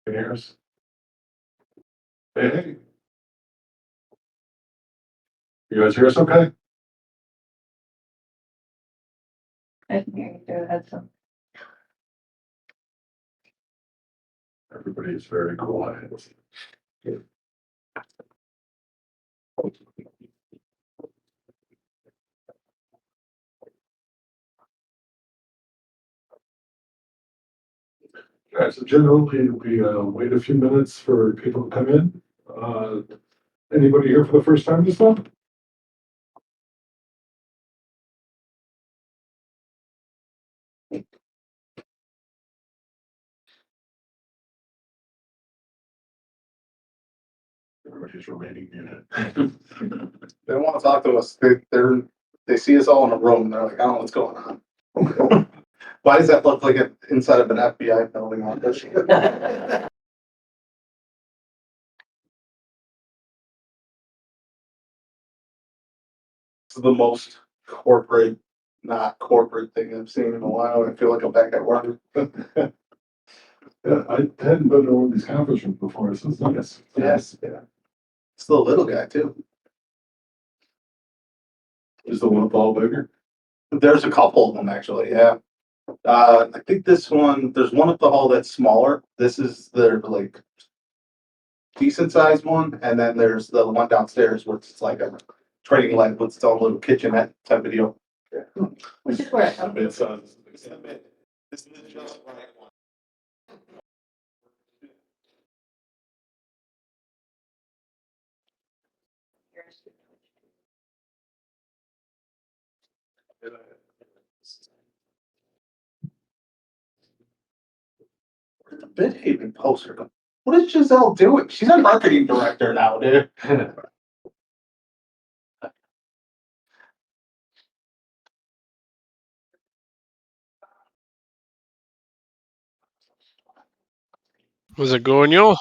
Here's. Hey, you guys hear us okay? I can hear you through the headset. Everybody is very quiet. All right, so generally we wait a few minutes for people to come in. Anybody here for the first time this month? Everybody's remaining muted. They don't want to talk to us. They see us all in a room. And they're like, I don't know what's going on. Why does that look like an inside of an FBI building on this? It's the most corporate, not corporate thing I've seen in a while. I feel like I'm back at work. Yeah, I hadn't been to one of these conference rooms before, so it's nice. Yes, yeah. It's the little guy too. Is the one ball bigger? There's a couple of them actually, yeah. I think this one, there's one up the hall that's smaller. This is their like decent sized one, and then there's the one downstairs where it's like a trading leg with its own little kitchenette type of deal. Yeah. Which is where I It's This is just right one. Where'd the Bidhaven poster go? What is Giselle doing? She's a marketing director now, dude. How's it going, y'all?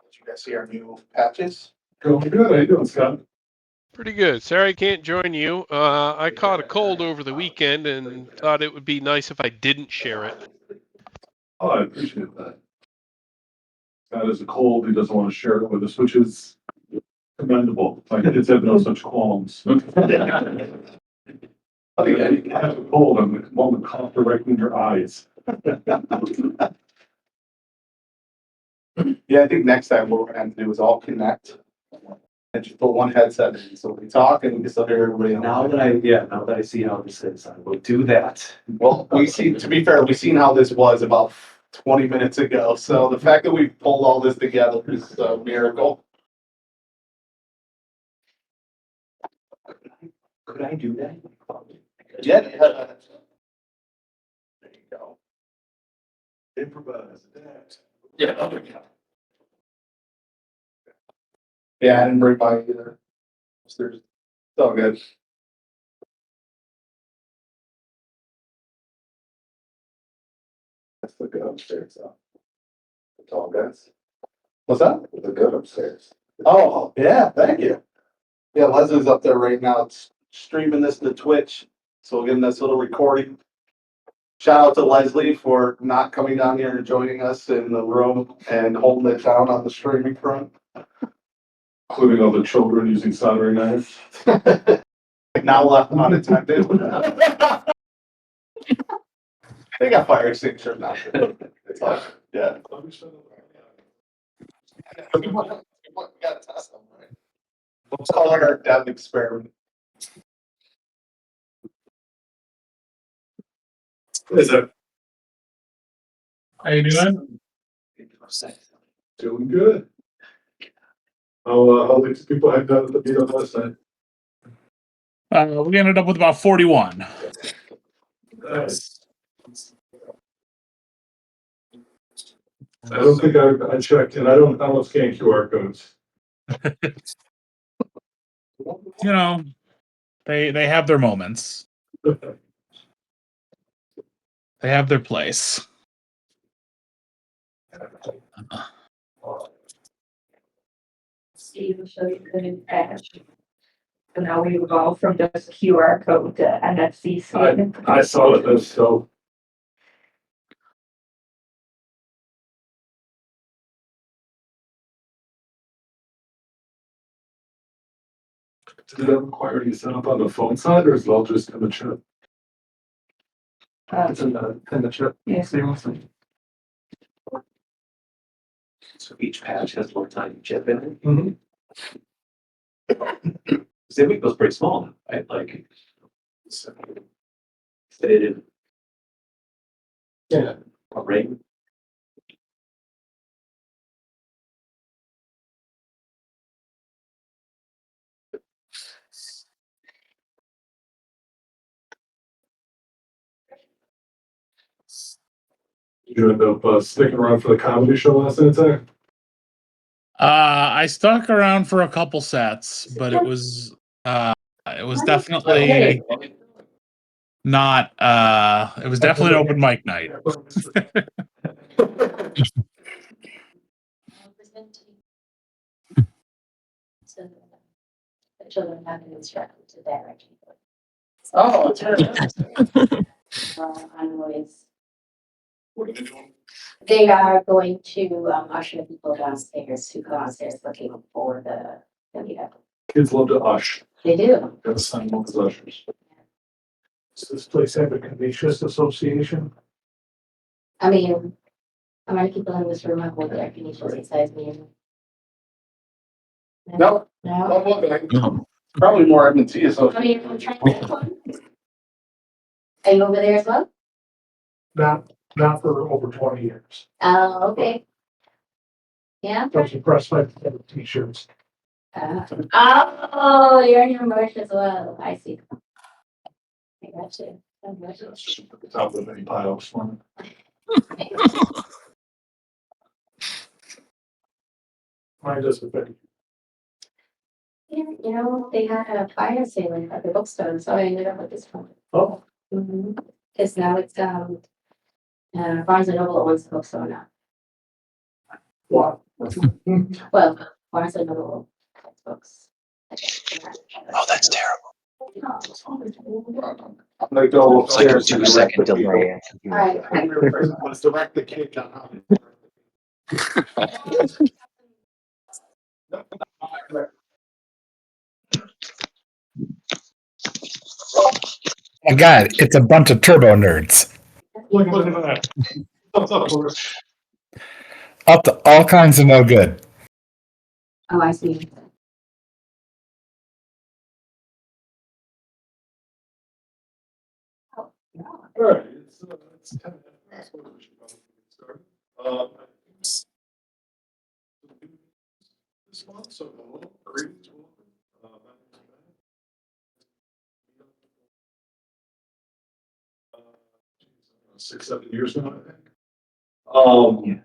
Did you guys see our new patches? going good. How you doing, Scott? Pretty good. Sorry I can't join you. I caught a cold over the weekend and thought it would be nice if I didn't share it. Oh, I appreciate that. Scott has a cold. He doesn't want to share it with us, which is commendable. My kids have no such qualms. I think I have a cold. I'm the moment cough directly in your eyes. Yeah, I think next time what we're gonna have to do is all connect. And just put one headset in, so we talk and we can still hear everybody. Now that I see how this is, I will do that. Well, to be fair, we've seen how this was about 20 minutes ago, so the fact that we pulled all this together is a miracle. Could I do that? Yeah. There you go. Improvise, adapt. Yeah. Yeah, I didn't bring mine either. It's all good. That's the good upstairs, though. The tall guys. What's that? The good upstairs. Oh, yeah, thank you. Yeah, Leslie's up there right now. It's streaming this to Twitch, so we'll give them this little recording. Shout out to Leslie for not coming down here and joining us in the room and holding it down on the streaming front. Including all the children using soldering knives. Now left unattended. They got fire extinguishers now. It's like, yeah. We gotta test them, right? Let's call it our dev experiment. Is it How you doing? doing good? How these people have done at the meetup last night? We ended up with about 41. Nice. I don't think I checked, and I don't scan QR codes. You know, they have their moments. They have their place. Steve will show you the new patch. So now we evolve from just QR code to NFC scan. I saw it, that's so. Did that require you set up on the phone side, or is it all just in the chat? It's in the chat. Yes. So each patch has one tiny chip in it. Mhm. Zigbee was pretty small, right? Like, they didn't. Yeah. A ring. You end up sticking around for the comedy show last night, Zach? I stuck around for a couple sets, but it was definitely not it was definitely an open mic night. So the children have been instructed to direct people. Oh, I'm always, What are they doing? they are going to usher people downstairs to go downstairs looking for the meetup. Kids love to ush. They do. Gotta sign them up as ushers. Does this place have a Canisius association? I mean, how many people in this room have worked at Canisius besides me? No, No? I'm looking. Probably more M&T I associated. mean, I'm trying to get one. Are you over there as well? Not for over 20 years. Oh, okay. Yeah? I was impressed by the t-shirts. Oh, you're in your merch as well. I see. I got you. I got you. That's just at the top of any pile this morning. Mine doesn't fit. Yeah, you know, they had a fire sale at the bookstore, so I ended up with this one. Oh, Cause now it's, Barnes and Noble owns the bookstore now. wow. Well, Barnes and Noble has books. Oh, that's terrible. I'm gonna go It's like a upstairs. and 2-second direct the delay. All right. people. Let's direct the cake on. Oh God, it's a bunch of turbo nerds. Look at that. What's up, Boris? Up to all kinds of no good. Oh, I see. All right, it's 10 minutes. We should probably get started. This month, so greetings, welcome. My name is Ben. 6, 7 years now, I think.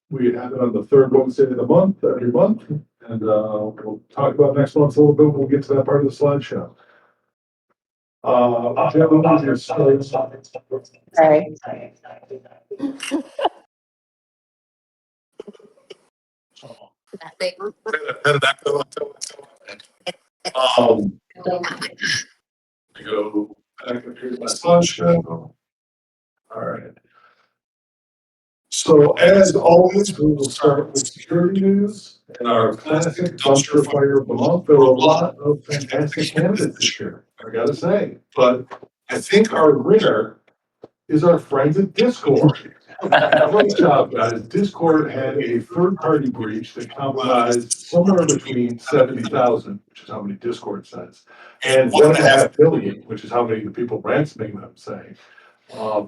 We have it on the third Wednesday of the month, every month, and we'll talk about next month a little bit when we get to that part of the slideshow. Gentlemen, your slides. Sorry. I go back up here to my slideshow. So as always, we will start with security news and our classic dumpster fire of the month. There were a lot of fantastic candidates this year, I gotta say. But I think our winner is our friends at Discord. Great job, guys. Discord had a third-party breach that compromised somewhere between 70,000, which is how many Discord says, and 1.5 billion, which is how many the people ransoming them say,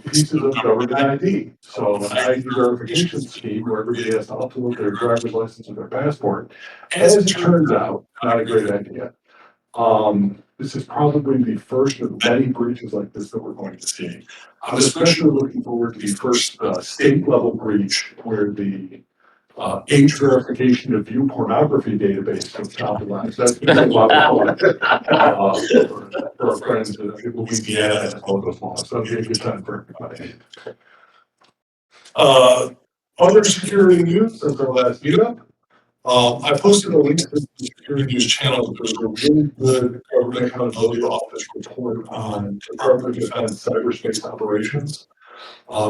pieces of government ID. So an ID verification scheme where everybody has to upload their driver's license and their passport. As it turns out, not a great idea. This is probably the first of many breaches like this that we're going to see. I'm especially looking forward to the first state level breach where the age verification of view pornography database was compromised. That's going to be a lot of fun for our friends in Louisiana and all those laws. That'll be a good time for everybody. Other security news since our last meetup. I posted a link to the security news channel. There was a really good government accountability office report on Department of Defense cyberspace operations.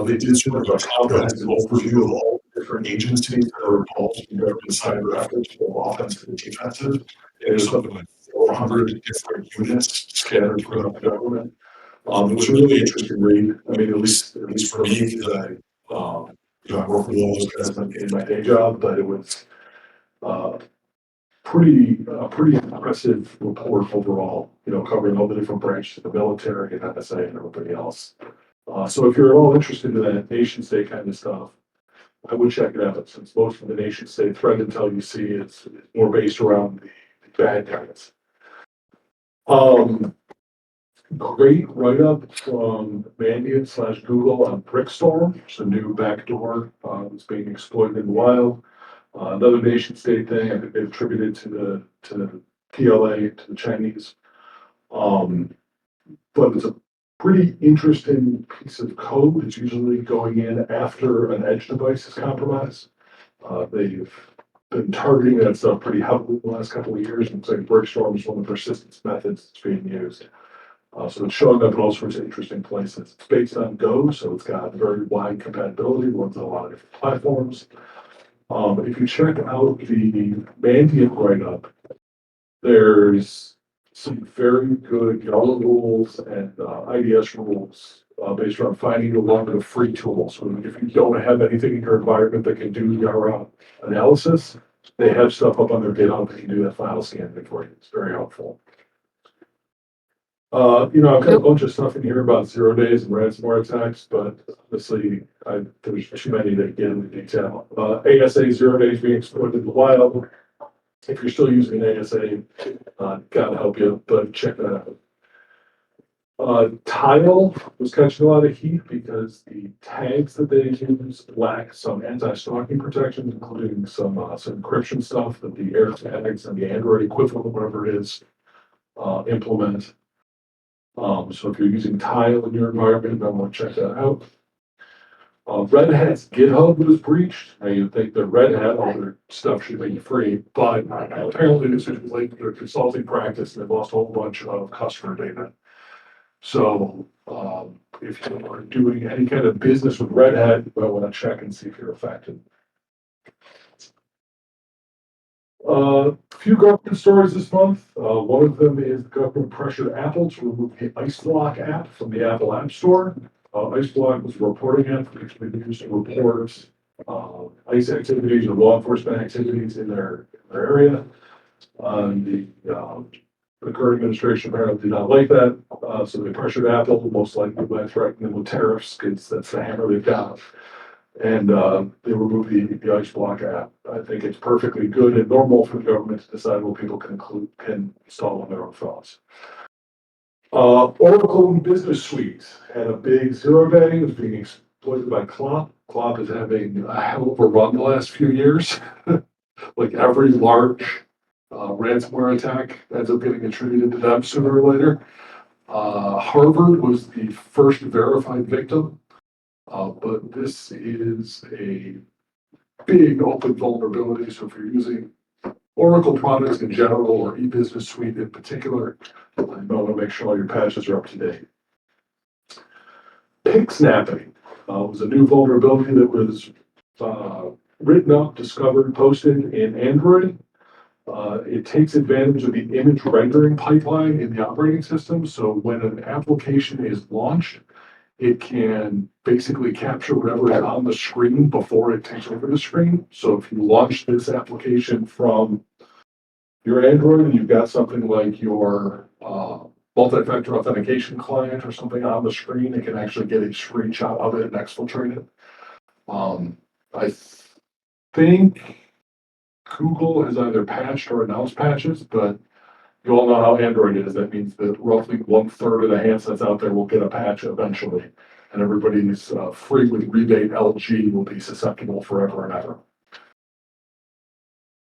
They did sort of a comprehensive overview of all the different agencies that are involved in government cyber efforts, both offensive and defensive. And there's something like 400 different units scattered throughout the government. It was a really interesting read. I mean, at least for me, because I work with all those guys in my day job, but it was pretty impressive report overall, covering all the different branches of the military and NSA and everybody else. So if you're at all interested in that nation state kind of stuff, I would check it out, since most of the nation state threat intel you see is more based around the bad guys. Great write-up from Mandiant / Google on Brickstorm. It's a new backdoor that's being exploited in the wild. Another nation state thing, I think they've attributed to the PLA, to the Chinese. But it's a pretty interesting piece of code. It's usually going in after an edge device is compromised. They've been targeting that stuff pretty heavily the last couple of years. It looks like Brickstorm is one of the persistence methods that's being used. So it's showing up in all sorts of interesting places. It's based on Go, so it's got very wide compatibility, runs on a lot of different platforms. If you check out the Mandiant write-up, there's some very good YARA rules and IDS rules based around finding a lot of free tools. So if you don't have anything in your environment that can do YARA analysis, they have stuff up on their GitHub that can do that file scanning for you. It's very helpful. I've got a bunch of stuff in here about 0 days and ransomware attacks, but honestly, there's too many to get into detail. ASA 0 days being exploited in the wild. If you're still using an ASA, gotta help you, but check that out. Tile was catching a lot of heat because the tags that they use lack some anti-stalking protections, including some encryption stuff that the air tags and the Android equivalent, whatever it is, implement. So if you're using Tile in your environment, I want to check that out. Red Hat's GitHub was breached. Now you'd think that Red Hat, all their stuff should be free, but apparently this is like their consulting practice and they've lost a whole bunch of customer data. So if you are doing any kind of business with Red Hat, you might want to check and see if you're affected. A few government stories this month. One of them is the government pressured Apple to remove the IceBlock app from the Apple App Store. IceBlock was a reporting app which they used to report ICE activities or law enforcement activities in their area. The current administration apparently did not like that, so they pressured Apple, most likely by threatening them with tariffs, because that's the hammer they've got. And they removed the IceBlock app. I think it's perfectly good and normal for the government to decide what people can install on their own phones. Oracle Business Suite had a big 0 day. It was being exploited by Clop. Clop is having a hell of a run the last few years. Like every large ransomware attack ends up getting attributed to them sooner or later. Harvard was the first verified victim. But this is a big open vulnerability. So if you're using Oracle products in general or eBusiness Suite in particular, you might want to make sure all your patches are up to date. Pig snapping was a new vulnerability that was written up, discovered, posted in Android. It takes advantage of the image rendering pipeline in the operating system. So when an application is launched, it can basically capture whatever is on the screen before it takes over the screen. So if you launch this application from your Android and you've got something like your multi-factor authentication client or something on the screen, it can actually get a screenshot of it and exfiltrate it. I think Google has either patched or announced patches, but you all know how Android is. That means that roughly 1/3 of the handsets out there will get a patch eventually. And everybody's free with rebate LG will be susceptible forever and ever.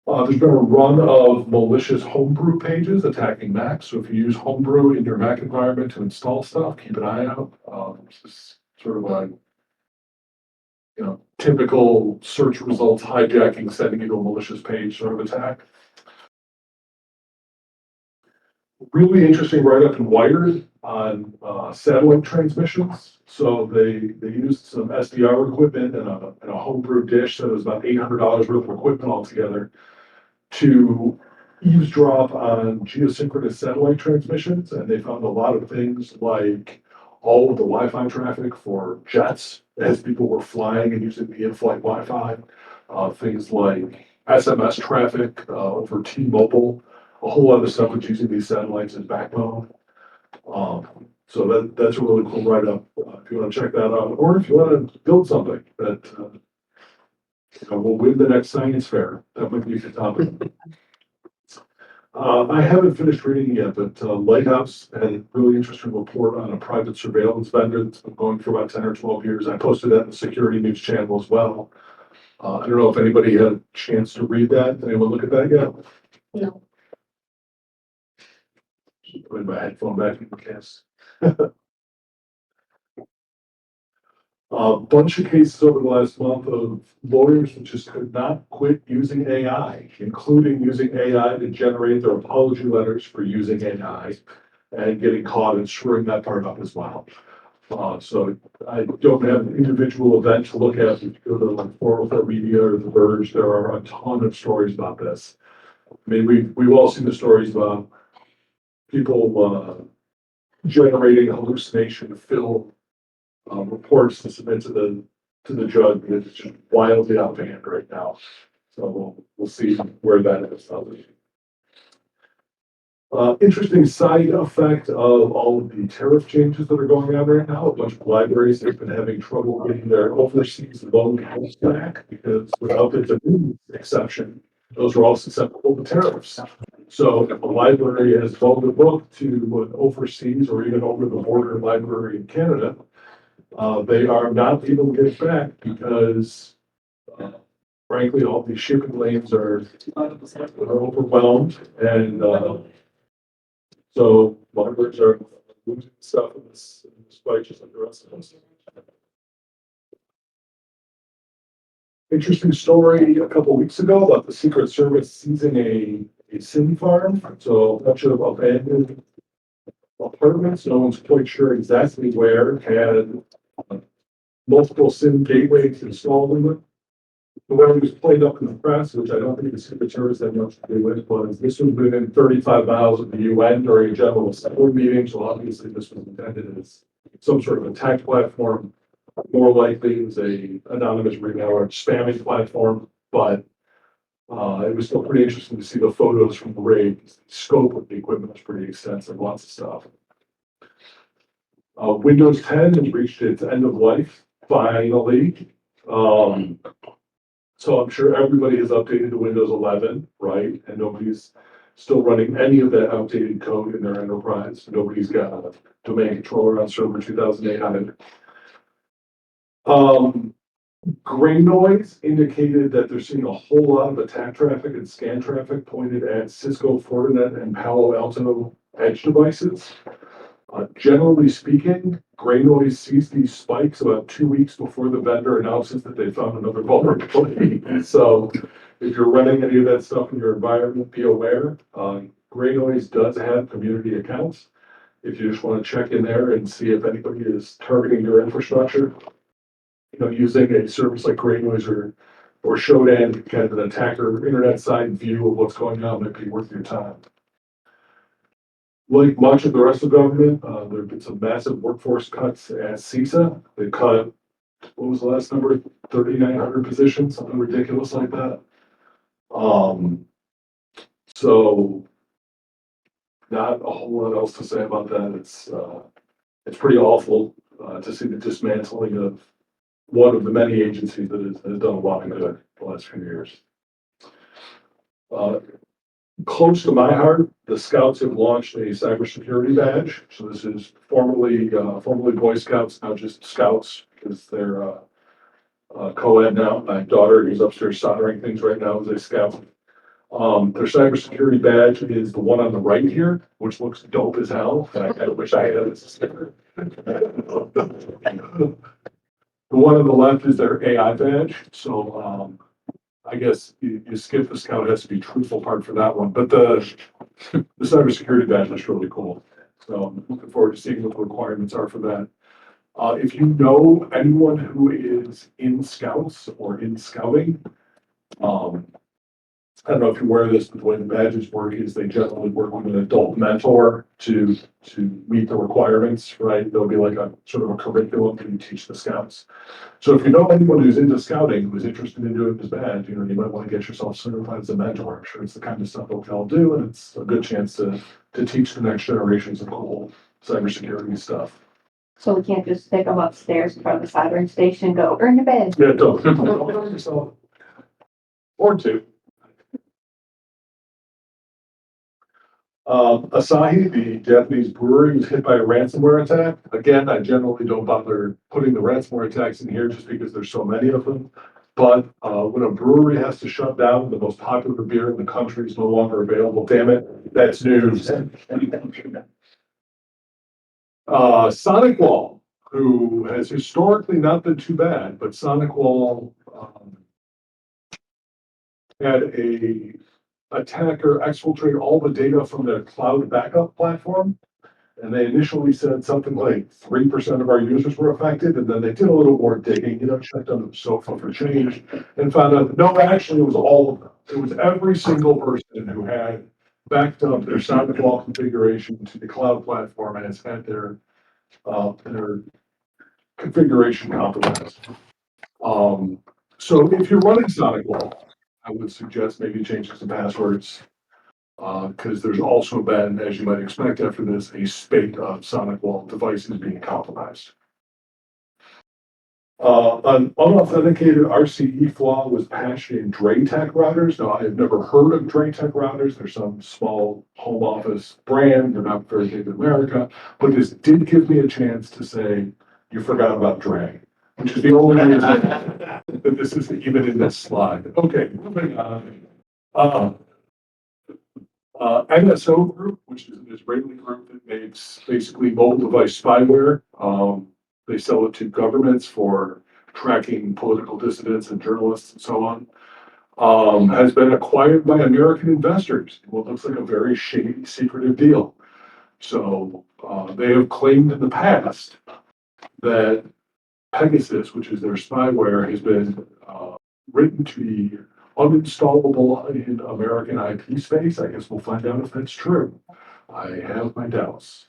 There's been a run of malicious homebrew pages attacking Mac. So if you use homebrew in your Mac environment to install stuff, keep an eye out. This is sort of a typical search results hijacking, sending you to a malicious page sort of attack. Really interesting write-up in Wired on satellite transmissions. So they used some SDR equipment and a homebrew dish that was about $800 worth of equipment altogether to eavesdrop on geosynchronous satellite transmissions. And they found a lot of things like all of the Wi-Fi traffic for jets as people were flying and using the in-flight Wi-Fi. Things like SMS traffic over T-Mobile, a whole lot of stuff with using these satellites as backbone. So that's a really cool write-up if you want to check that out, or if you want to build something that will win the next science fair. That might be a good topic. I haven't finished reading it yet, but Lighthouse had a really interesting report on a private surveillance vendor that's been going for about 10 or 12 years. I posted that in the Security News channel as well. I don't know if anybody had a chance to read that. Did anyone look at that yet? No. Put my headphone back in the case. A bunch of cases over the last month of lawyers that just could not quit using AI, including using AI to generate their apology letters for using AI and getting caught and screwing that part up as well. So I don't have an individual event to look at. If you go to like 404 Media or The Verge, there are a ton of stories about this. I mean, we've all seen the stories about people generating hallucination film reports to submit to the judge. It's just wildly out of hand right now. So we'll see where that is. Interesting side effect of all of the tariff changes that are going on right now. A bunch of libraries have been having trouble getting their overseas loan costs back because without the de exception, those are all susceptible to tariffs. So if a library has loaned a book to an overseas or even over the border library in Canada, they are not able to get it back because frankly, all these shipping lanes are overwhelmed and so libraries are losing stuff in this fight just like the rest of us. Interesting story a couple weeks ago about the Secret Service seizing a SIM farm. So a bunch of abandoned apartments, no one's quite sure exactly where, had multiple SIM gateways installed in them. The one who was played up in the press, which I don't think the Secret Service had much to do with, was this was within 35 miles of the UN during a General Assembly meeting. So obviously this was intended as some sort of attack platform. More likely it was a anonymous email or spamming platform, but it was still pretty interesting to see the photos from the raid. The scope of the equipment was pretty extensive, lots of stuff. Windows 10 has reached its end of life, finally. So I'm sure everybody has updated to Windows 11, right? And nobody's still running any of that outdated code in their enterprise. Nobody's got a domain controller on server 2008 on it. Gray noise indicated that they're seeing a whole lot of attack traffic and scan traffic pointed at Cisco, Fortinet, and Palo Alto edge devices. Generally speaking, gray noise sees these spikes about 2 weeks before the vendor announces that they found another vulnerability. So if you're running any of that stuff in your environment, be aware. Gray noise does have community accounts. If you just want to check in there and see if anybody is targeting your infrastructure. using a service like Gray Noise or Shodan, kind of an attacker internet side view of what's going on might be worth your time. Like much of the rest of government, there have been some massive workforce cuts at CISA. They cut, what was the last number? 3,900 positions, something ridiculous like that. So not a whole lot else to say about that. It's pretty awful to see the dismantling of one of the many agencies that has done a lot of good the last few years. Close to my heart, the Scouts have launched a cybersecurity badge. So this is formerly Boy Scouts, now just Scouts, because they're co-ed now. My daughter, who's upstairs soldering things right now, is a Scout. Their cybersecurity badge is the one on the right here, which looks dope as hell. And I kind of wish I had it as a sticker. The one on the left is their AI badge. So I guess you skip the Scout, it has to be truthful part for that one. But the cybersecurity badge is really cool. So I'm looking forward to seeing what the requirements are for that. If you know anyone who is in Scouts or in Scouting, I don't know if you're aware of this, but the way the badges work is they generally work with an adult mentor to meet the requirements, right? There'll be like a sort of a curriculum that you teach the Scouts. So if you know anyone who's into Scouting, who's interested in doing this badge, you might want to get yourself certified as a mentor. I'm sure it's the kind of stuff that they'll do, and it's a good chance to teach the next generations of cool cybersecurity stuff. So we can't just stick them upstairs in front of the soldering station and go, earn a badge. Yeah, don't kill yourself. Or two. Asahi, the Japanese brewery, was hit by a ransomware attack. Again, I generally don't bother putting the ransomware attacks in here just because there's so many of them. But when a brewery has to shut down, the most popular beer in the country is no longer available. Damn it, that's news. Sonic Wall, who has historically not been too bad, but Sonic Wall had a attacker exfiltrate all the data from their cloud backup platform. And they initially said something like 3% of our users were affected. And then they did a little more digging, checked under the sofa for change and found out that no, actually it was all of them. It was every single person who had backed up their Sonic Wall configuration to the cloud platform and has had their configuration compromised. So if you're running Sonic Wall, I would suggest maybe changing some passwords, because there's also been, as you might expect after this, a spate of Sonic Wall devices being compromised. An unauthenticated RCE flaw was patched in Draytech routers. Now, I have never heard of Draytech routers. They're some small home office brand. They're not very big in America, but this did give me a chance to say, you forgot about Dray, which is the only reason that this isn't even in this slide. Okay, moving on. NSO Group, which is an Israeli group that makes basically mobile device spyware. They sell it to governments for tracking political dissidents and journalists and so on. Has been acquired by American investors in what looks like a very shady, secretive deal. So they have claimed in the past that Pegasus, which is their spyware, has been written to be uninstallable in American IP space. I guess we'll find out if that's true. I have my doubts.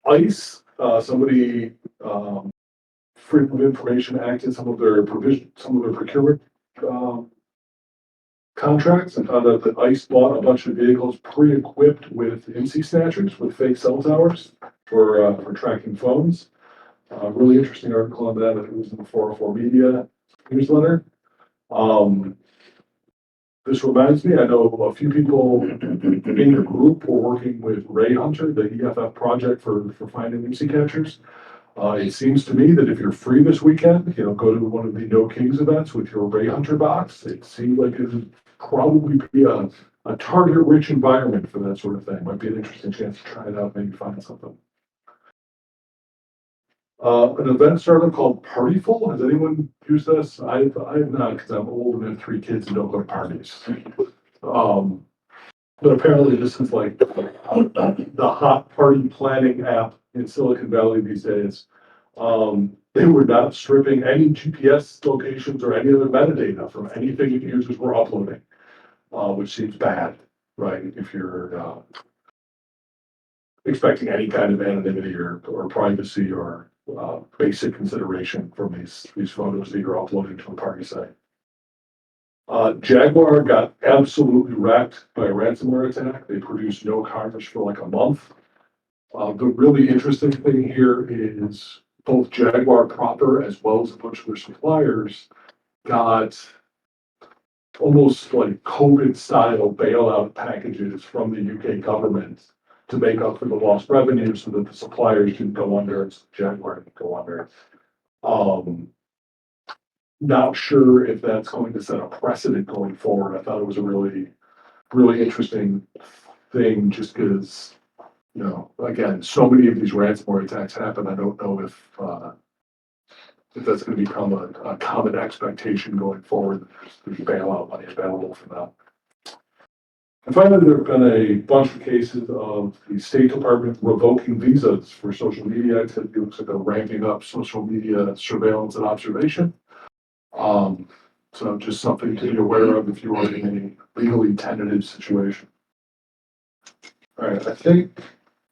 ICE, somebody, Freedom of Information Act in some of their procurement contracts, and found out that ICE bought a bunch of vehicles pre-equipped with IMSI snatchers with fake cell towers for tracking phones. Really interesting article on that. It was in the 404 Media newsletter. This reminds me, I know a few people in your group were working with Ray Hunter, the EFF project for finding IMSI catchers. It seems to me that if you're free this weekend, go to one of the No Kings events with your Ray Hunter box. It seems like it would probably be a target-rich environment for that sort of thing. Might be an interesting chance to try it out, maybe find something. An event startup called Partyful. Has anyone used this? I have not, because I'm old and have 3 kids and don't go to parties. But apparently this is like the hot party planning app in Silicon Valley these days. They were not stripping any GPS locations or any other metadata from anything that users were uploading, which seems bad, right? If you're expecting any kind of anonymity or privacy or basic consideration from these photos that you're uploading to a party site. Jaguar got absolutely wrecked by a ransomware attack. They produced no cartridge for like a month. The really interesting thing here is both Jaguar proper as well as a bunch of their suppliers got almost like COVID style bailout packages from the UK government to make up for the lost revenue so that the suppliers can go under and Jaguar can go under. Not sure if that's going to set a precedent going forward. I thought it was a really, really interesting thing just because, you know, again, so many of these ransomware attacks happen. I don't know if that's going to become a common expectation going forward. There's bailout money available for that. And finally, there have been a bunch of cases of the State Department revoking visas for social media activity. It looks like they're ramping up social media surveillance and observation. So just something to be aware of if you are in a legally tentative situation. All right, I think,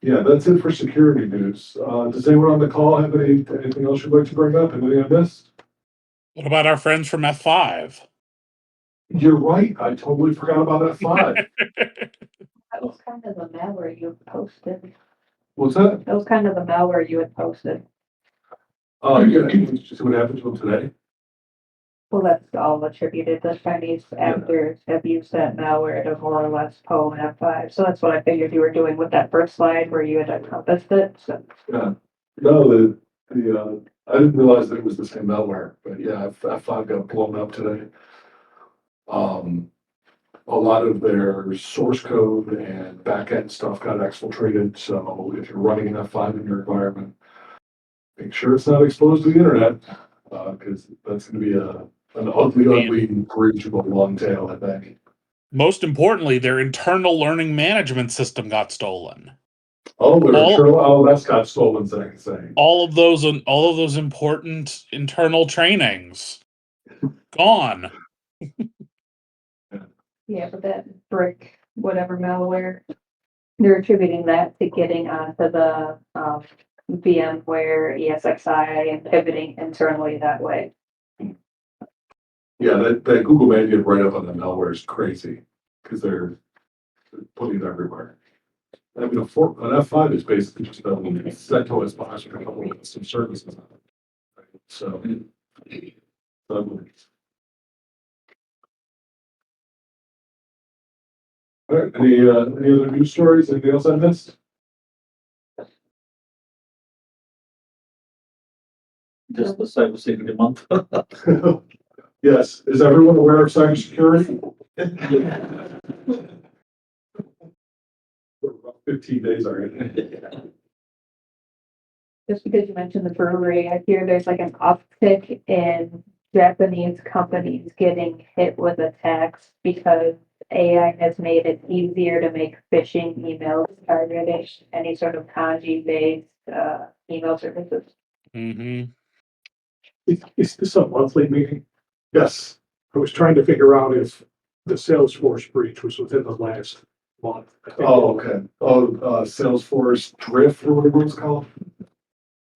yeah, that's it for security news. Does anyone on the call have anything else you'd like to bring up? Anything I missed? What about our friends from F5? You're right. I totally forgot about F5. That was kind of the malware you had posted. What's that? That was kind of the malware you had posted. Oh, yeah. Did you see what happened to them today? Well, that's all attributed. The Chinese actors have used that malware to more or less pwn F5. So that's what I figured you were doing with that first slide where you had encompassed it. So Yeah. No, I didn't realize that it was the same malware, but yeah, F5 got blown up today. A lot of their source code and backend stuff got exfiltrated. So if you're running an F5 in your environment, make sure it's not exposed to the internet, because that's going to be an ugly breach of a long tail, I think. Most importantly, their internal learning management system got stolen. Oh, that's got stolen, so I can say. All of those important internal trainings gone. yeah, but that brick, whatever malware, they're attributing that to getting onto the VMware ESXi and pivoting internally that way. Yeah, that Google Manual write-up on the malware is crazy because they're putting it everywhere. I mean, an F5 is basically just a CentOS box with a couple of custom services on it. Right? So, all right, any other news stories? Anything else I missed? Just the cybersecurity month. Yes. Is everyone aware of cybersecurity? About 15 days already. Just because you mentioned the brewery, I hear there's like an uptick in Japanese companies getting hit with attacks because AI has made it easier to make phishing emails targeting any sort of kanji-based email services. Mm-hmm. Is this a monthly meeting? Yes. I was trying to figure out if the Salesforce breach was within the last month. I think Oh, okay. Oh, Salesforce Drift or whatever it's called.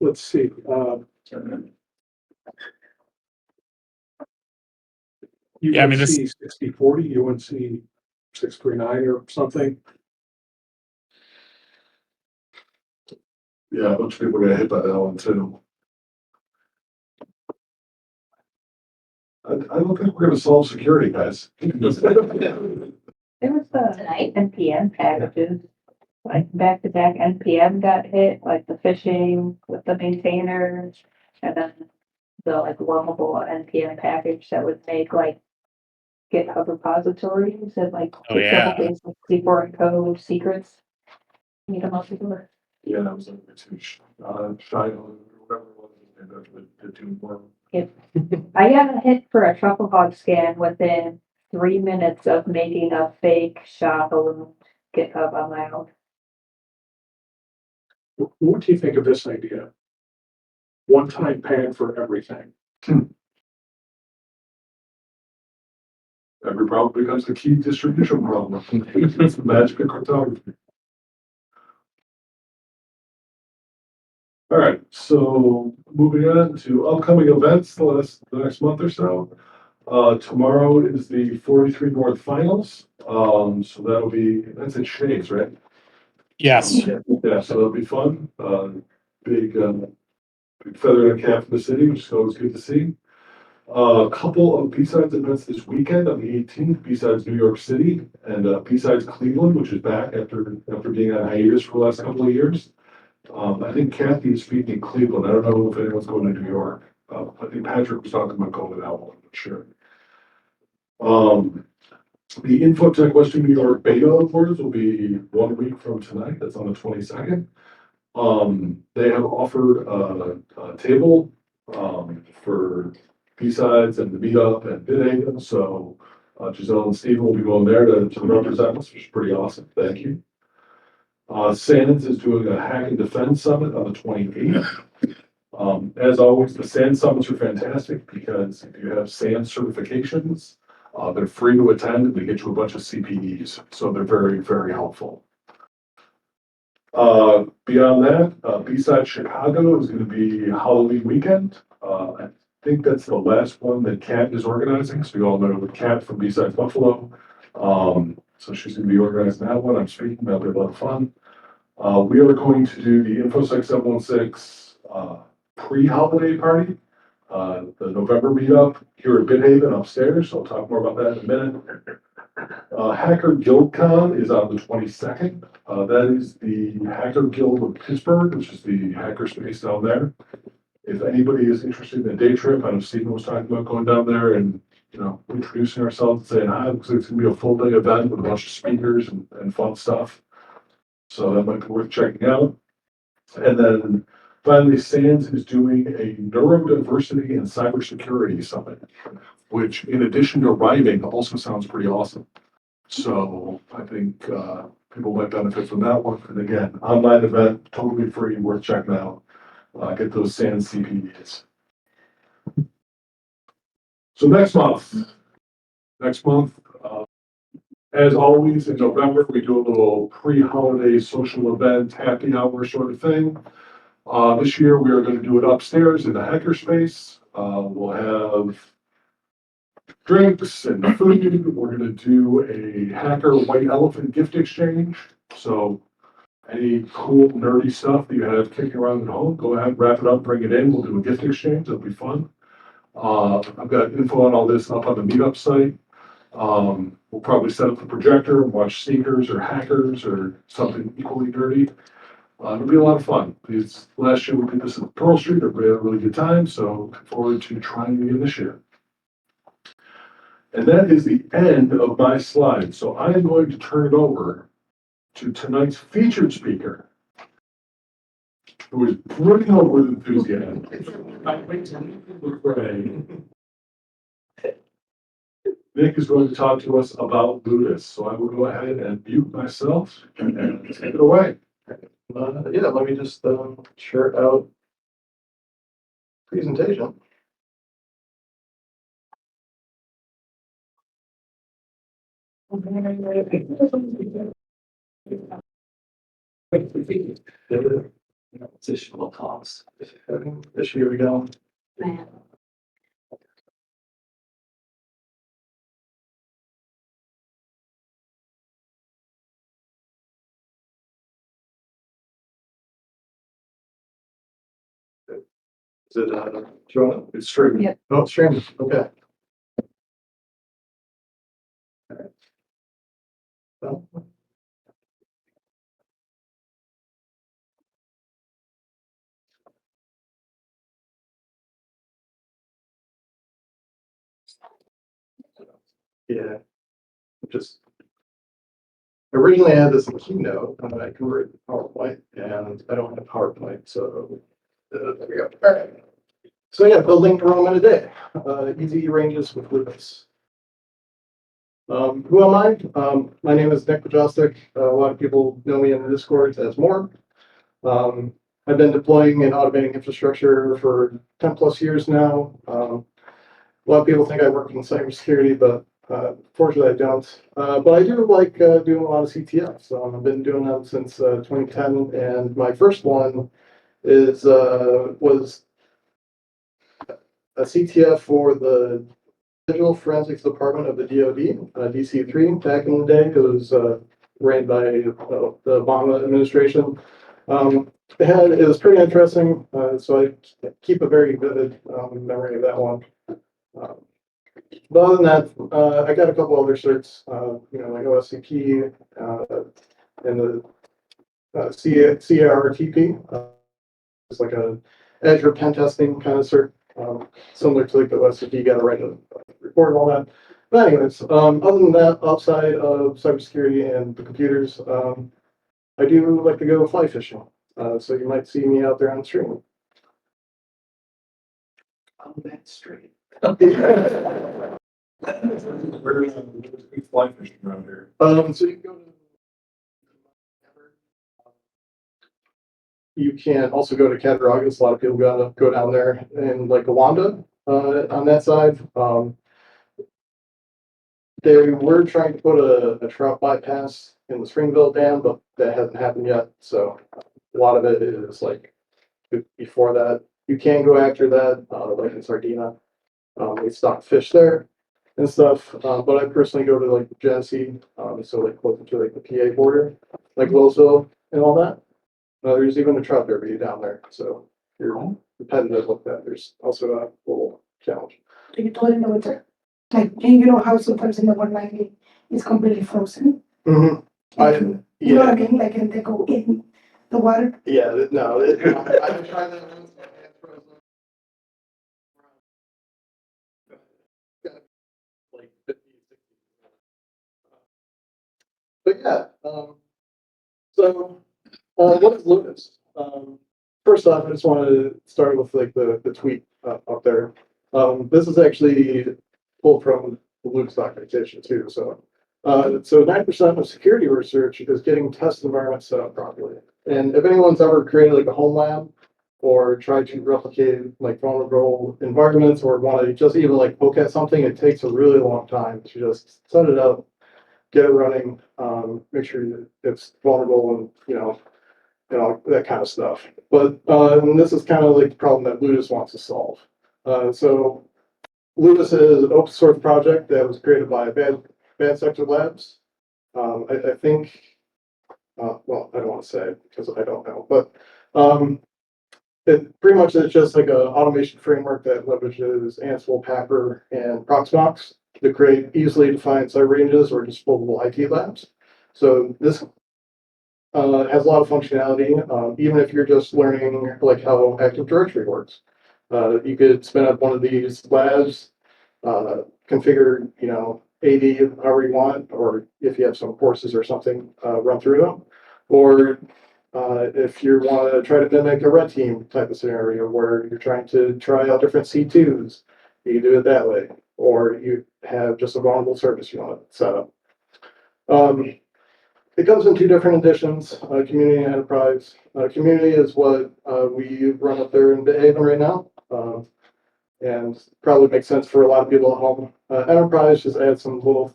Let's see, Yeah, I mean, this- UNC 6040, UNC 639 or something. Yeah, a bunch of people got hit by that one too. I don't think we're gonna solve security, guys. There was the Tonight? NPM packages, like back-to-back NPM got hit, like the phishing with the maintainers, and then the like wormable NPM package that would make like GitHub repositories and like Oh, yeah. double base C4 and code secrets. Need a multi-door. Yeah, that was like too shy on whatever it was, and the two more. I got a hit for a truffle hog scan within 3 minutes of making a fake SHA balloon GitHub on my own. What do you think of this idea? One-time pad for everything. Every problem becomes a key distribution problem. It's the magic of cryptography. All right, so moving on to upcoming events the next month or so. Tomorrow is the 43 North Finals. So that's in Shades, right? Yes. Yeah, so that'll be fun. Big, big feather in the cap for the city, which is always good to see. A couple of B-Sides events this weekend on the 18th, B-Sides New York City and B-Sides Cleveland, which is back after being on hiatus for the last couple of years. I think Kathy is speaking in Cleveland. I don't know if anyone's going to New York. I think Patrick was talking about going to that one, I'm not sure. The Infotech Western New York Beta Awards will be 1 week from tonight. That's on the 22nd. They have offered a table for B-Sides and the Meetup and Bidhaven. So Giselle and Steve will be going there to represent us, which is pretty awesome. Thank you. SANS is doing a Hack and Defend Summit on the 28th. As always, the SANS Summits are fantastic because if you have SANS certifications, they're free to attend and they get you a bunch of CPEs. So they're very, very helpful. Beyond that, B-Side Chicago is going to be Halloween weekend. I think that's the last one that Kat is organizing. So you all know Kat from B-Side Buffalo. So she's going to be organizing that one. I'm speaking. That'll be a lot of fun. We are going to do the Infosec 716 pre-holiday party. The November meetup here at Bidhaven upstairs. I'll talk more about that in a minute. Hacker Guild Con is on the 22nd. That is the Hacker Guild of Pittsburgh, which is the hacker space down there. If anybody is interested in a day trip, I know Stephen was talking about going down there and introducing ourselves and saying hi, because it's gonna be a full day event with a bunch of speakers and fun stuff. So that might be worth checking out. And then finally, SANS is doing a neurodiversity and cybersecurity summit, which in addition to rhyming also sounds pretty awesome. So I think people might benefit from that one. And again, online event, totally free, worth checking out. Get those SANS CPDs. So next month, as always in November, we do a little pre-holiday social event, happy hour sort of thing. This year we are going to do it upstairs in the hackerspace. We'll have drinks and food. We're going to do a hacker white elephant gift exchange. So any cool nerdy stuff that you have kicking around at home, go ahead, wrap it up, bring it in. We'll do a gift exchange. It'll be fun. I've got info on all this up on the Meetup site. We'll probably set up the projector and watch sneakers or hackers or something equally nerdy. It'll be a lot of fun. Because last year we did this at Pearl Street. Everybody had a really good time. So looking forward to trying it again this year. And that is the end of my slide. So I am going to turn it over to tonight's featured speaker, who is brimming over with enthusiasm. Nick is going to talk to us about Ludus. So I will go ahead and mute myself and take it away. Yeah, let me just share out presentation. Additional costs. Here we go. Man. Is it showing? It's streaming. Yep. Oh, it's streaming. Okay. Well, yeah, just originally I had this in Keynote and then I converted to PowerPoint and I don't have PowerPoint, so there we go. All right. So yeah, building a room in a day. Easy ranges with Ludus. Who am I? My name is Nick Pajostik. A lot of people know me in the Discord as More. I've been deploying and automating infrastructure for 10+ years now. A lot of people think I work in cybersecurity, but fortunately I don't. But I do like doing a lot of CTFs. I've been doing them since 2010, and my first one was a CTF for the Digital Forensics Department of the DoD, DC-3 back in the day. It was ran by the Obama administration. It was pretty interesting, so I keep a very vivid memory of that one. But other than that, I got a couple other certs, like OSCP and the CARTP. It's like a Azure pen testing kind of cert, similar to like the OSCP. You got to write a report and all that. But anyways, other than that, outside of cybersecurity and the computers, I do like to go fly fishing. So you might see me out there on the stream. On that street. Where is we fly fishing around here? So you can go to. You can also go to Cattaraugus. A lot of people go down there, and like Awanda on that side. They were trying to put a trout bypass in the Springville Dam, but that hasn't happened yet. So a lot of it is like before that. You can go after that, like in Sardina. They stock fish there and stuff. But I personally go to like Genesee, so like closer to like the PA border, like Louisville and all that. There's even a trout derby down there. So if you're competitive like that, there's also a little challenge. Do you do it in the winter? Like, you know how sometimes in the 190 it's completely frozen? Mm-hmm. You know what I mean? Like, and they go in the water. Yeah, no, I've tried that once. Like 50, 60. But yeah, what is Lunas? First off, I just want to start with like the tweet up there. This is actually pulled from the Lunas documentation too. So 9% of security research is getting test environments set up properly. And if anyone's ever created like a home lab or tried to replicate like vulnerable environments or want to just even like poke at something, it takes a really long time to just set it up, get it running, make sure that it's vulnerable and that kind of stuff. But and this is kind of like the problem that Ludus wants to solve. So Ludus is an open source project that was created by Bad Sector Labs. I think, well, I don't want to say because I don't know, but it pretty much is just like an automation framework that leverages Ansible, Packer, and Proxmox to create easily defined site ranges or disposable IT labs. So this has a lot of functionality, even if you're just learning like how Active Directory works. You could spin up one of these labs, configure, AD however you want, or if you have some courses or something, run through them. Or if you want to try to mimic a red team type of scenario where you're trying to try out different C2s, you can do it that way. Or you have just a vulnerable service you want to set up. It comes in two different editions, Community and Enterprise. Community is what we run up there in Haven right now. And probably makes sense for a lot of people at home. Enterprise just adds some little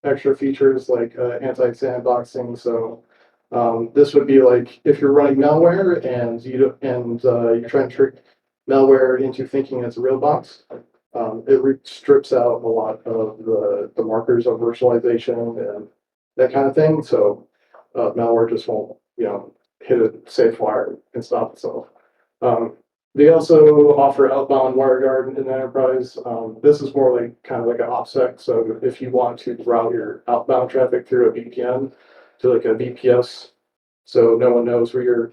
extra features like anti-sandboxing. So this would be like if you're running malware and you're trying to trick malware into thinking it's a real box. It strips out a lot of the markers of virtualization and that kind of thing. So malware just won't, hit a safe wire and stop itself. They also offer outbound WireGuard in Enterprise. This is more like kind of like an OPSEC. So if you want to route your outbound traffic through a VPN to like a VPS, so no one knows where your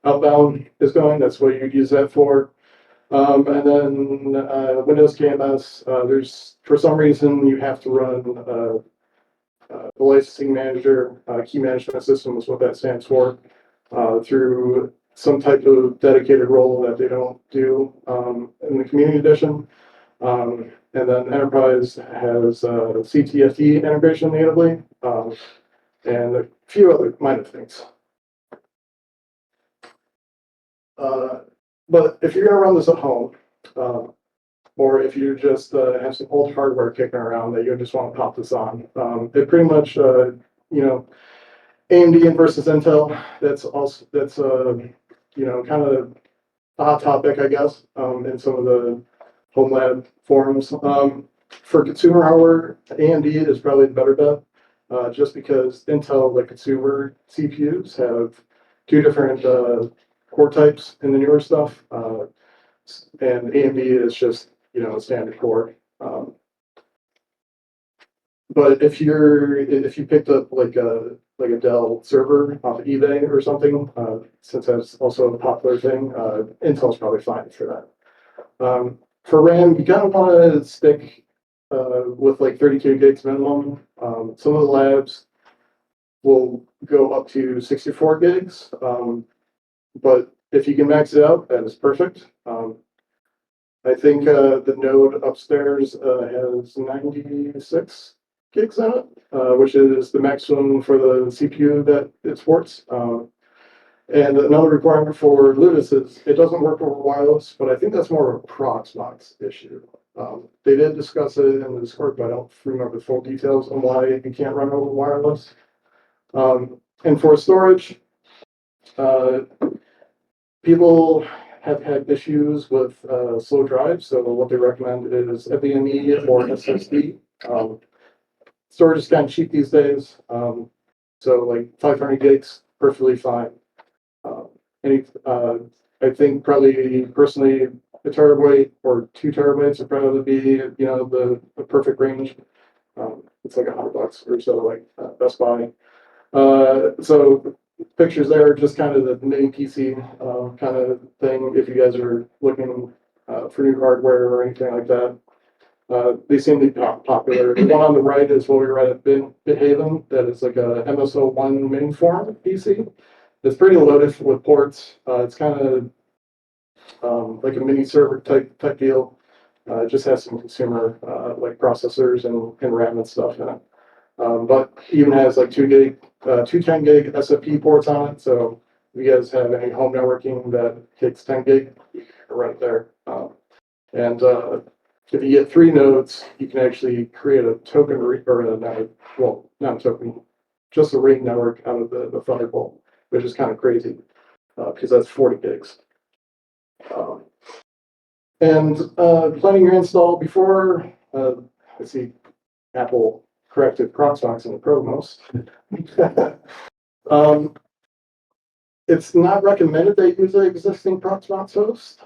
outbound is going, that's what you use that for. And then Windows KMS, there's for some reason you have to run the licensing manager, key management system is what that stands for, through some type of dedicated role that they don't do in the community edition. And then Enterprise has CTFD integration natively, and a few other minor things. But if you're gonna run this at home, or if you just have some old hardware kicking around that you just want to pop this on, it pretty much, AMD versus Intel. That's kind of a hot topic, I guess, in some of the home lab forums. For consumer hardware, AMD is probably the better bet, just because Intel, the consumer CPUs, have two different core types in the newer stuff, and AMD is just a standard core. But if you picked up like a Dell server off of eBay or something, since that's also a popular thing, Intel's probably fine for that. For RAM, you kind of want to stick with like 32 gigs minimum. Some of the labs will go up to 64 gigs, but if you can max it out, that is perfect. I think the node upstairs has 96 gigs in it, which is the maximum for the CPU that it supports. And another requirement for Ludus is it doesn't work over wireless, but I think that's more of a Proxmox issue. They did discuss it in the Discord, but I don't remember the full details on why you can't run over wireless. And for storage, people have had issues with slow drives, so what they recommend is NVMe or SSD. Storage is kind of cheap these days, so like 500 gigs, perfectly fine. I think probably personally a terabyte or 2 terabytes would probably be the perfect range. It's like $100 or so, like Best Buy. So pictures there, just kind of the mini PC kind of thing. If you guys are looking for new hardware or anything like that, they seem to be popular. The one on the right is what we read at BitHaven. That is like a MSO1 mini form PC. It's pretty loaded with ports. It's kind of like a mini server type deal. It just has some consumer like processors and RAM and stuff in it. But even has like 2 10 gig SFP ports on it. So if you guys have any home networking that takes 10 gig, you can run it there. And if you get 3 nodes, you can actually create a token not a token, just a ring network out of the Thunderbolt, which is kind of crazy because that's 40 gigs. And planning your install before, let's see, Apple corrected Proxmox in the Promos. It's not recommended that you use an existing Proxmox host.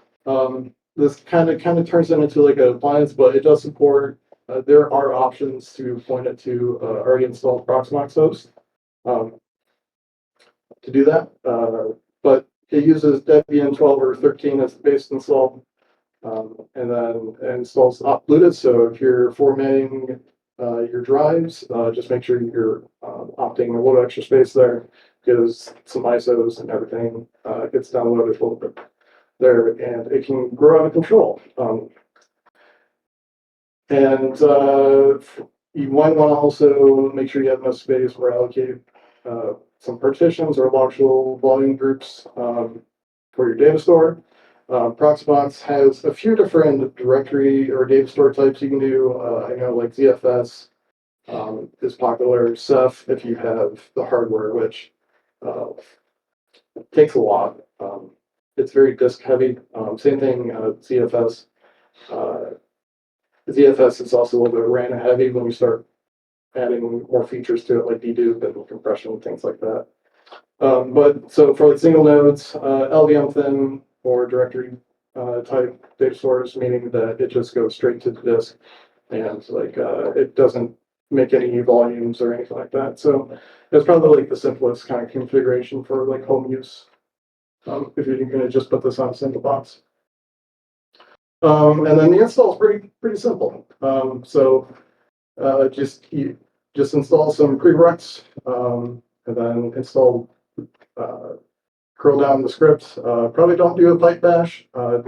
This kind of turns it into like an appliance, but it does support. There are options to point it to already installed Proxmox host to do that. But it uses Debian 12 or 13 as the base install, and then installs opluted. So if you're formatting your drives, just make sure you're opting a little extra space there, because some ISOs and everything gets downloaded a little bit there, and it can grow out of control. And you might want to also make sure you have enough space for allocate some partitions or logical volume groups for your data store. Proxmox has a few different directory or data store types you can do. I know like ZFS is popular. Ceph, if you have the hardware, which takes a lot. It's very disk heavy. Same thing, ZFS. ZFS is also a little bit RAM heavy when we start adding more features to it, like dedupe and compression and things like that. But so for like single nodes, LVM thin or directory type data stores, meaning that it just goes straight to the disk and like it doesn't make any volumes or anything like that. So it's probably like the simplest kind of configuration for like home use. If you're going to just put this on a single box. And then the install is pretty simple. Just install some prereqs, and then install curl down the script. Probably don't do a pipe bash. I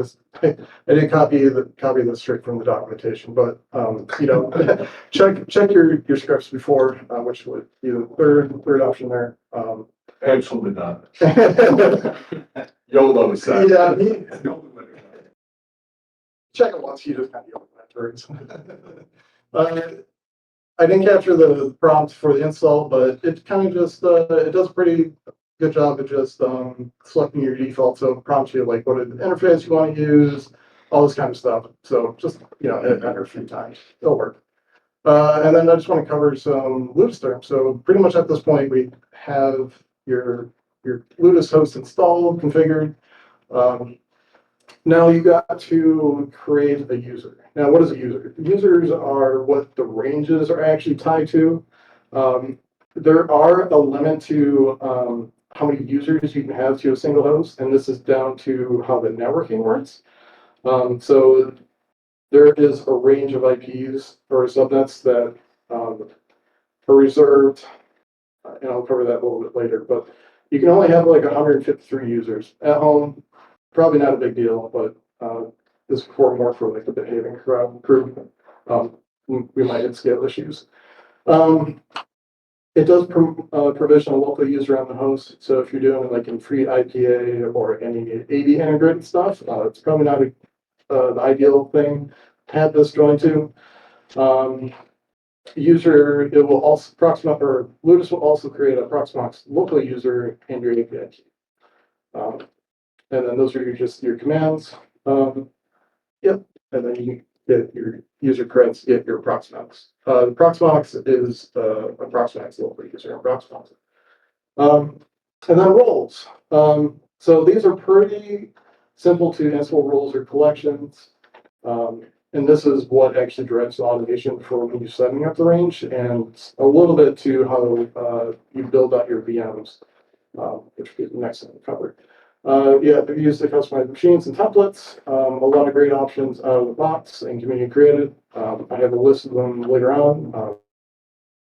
did copy this straight from the documentation, but check your scripts before, which would be the third option there. Absolutely not. YOLO set. Yeah, check it once, you just kind of yell afterwards. I didn't capture the prompt for the install, but it kind of just, it does a pretty good job of just, selecting your default. So it prompts you like what interface you want to use, all this kind of stuff. So just, hit enter a few times, it'll work. And then I just want to cover some Ludus terms. So pretty much at this point, we have your Ludus host installed, configured. Now you got to create a user. Now, what is a user? Users are what the ranges are actually tied to. There are a limit to how many users you can have to a single host, and this is down to how the networking works. So there is a range of IPs or subnets that are reserved, and I'll cover that a little bit later, but you can only have like 153 users at home. Probably not a big deal, but this is more for like the behaving crew. We might hit scale issues. It does provision a local user on the host. So if you're doing like in free IPA or any AD integrated stuff, it's probably not the ideal thing to have this joined to. User, it will also Proxmox, or Ludus will also create a Proxmox local user in your API key. And then those are just your commands. Yep. And then you get your user creds, get your Proxmox. Proxmox is a Proxmox local user in Proxmox. And then roles. So these are pretty simple to install roles or collections. And this is what actually drives the automation for when you're setting up the range, and a little bit to how you build out your VMs, which will be the next thing covered. Yeah, we use the customized machines and templates. A lot of great options out of the box and community created. I have a list of them later on.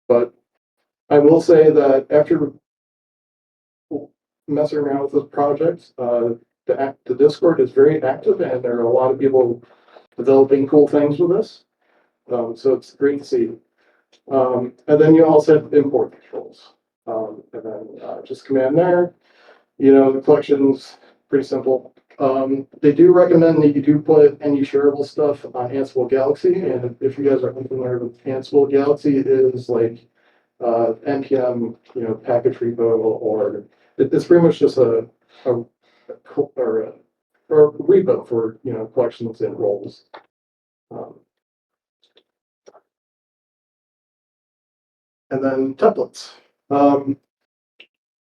But I will say that after messing around with this project, the Discord is very active, and there are a lot of people developing cool things with this. So it's great to see. And then you also have import controls. And then just command there. The collection's pretty simple. They do recommend that you do put any shareable stuff on Ansible Galaxy. And if you guys are unfamiliar with Ansible Galaxy, it is like NPM, package repo, or it's pretty much just a repo for, collections and roles. And then templates.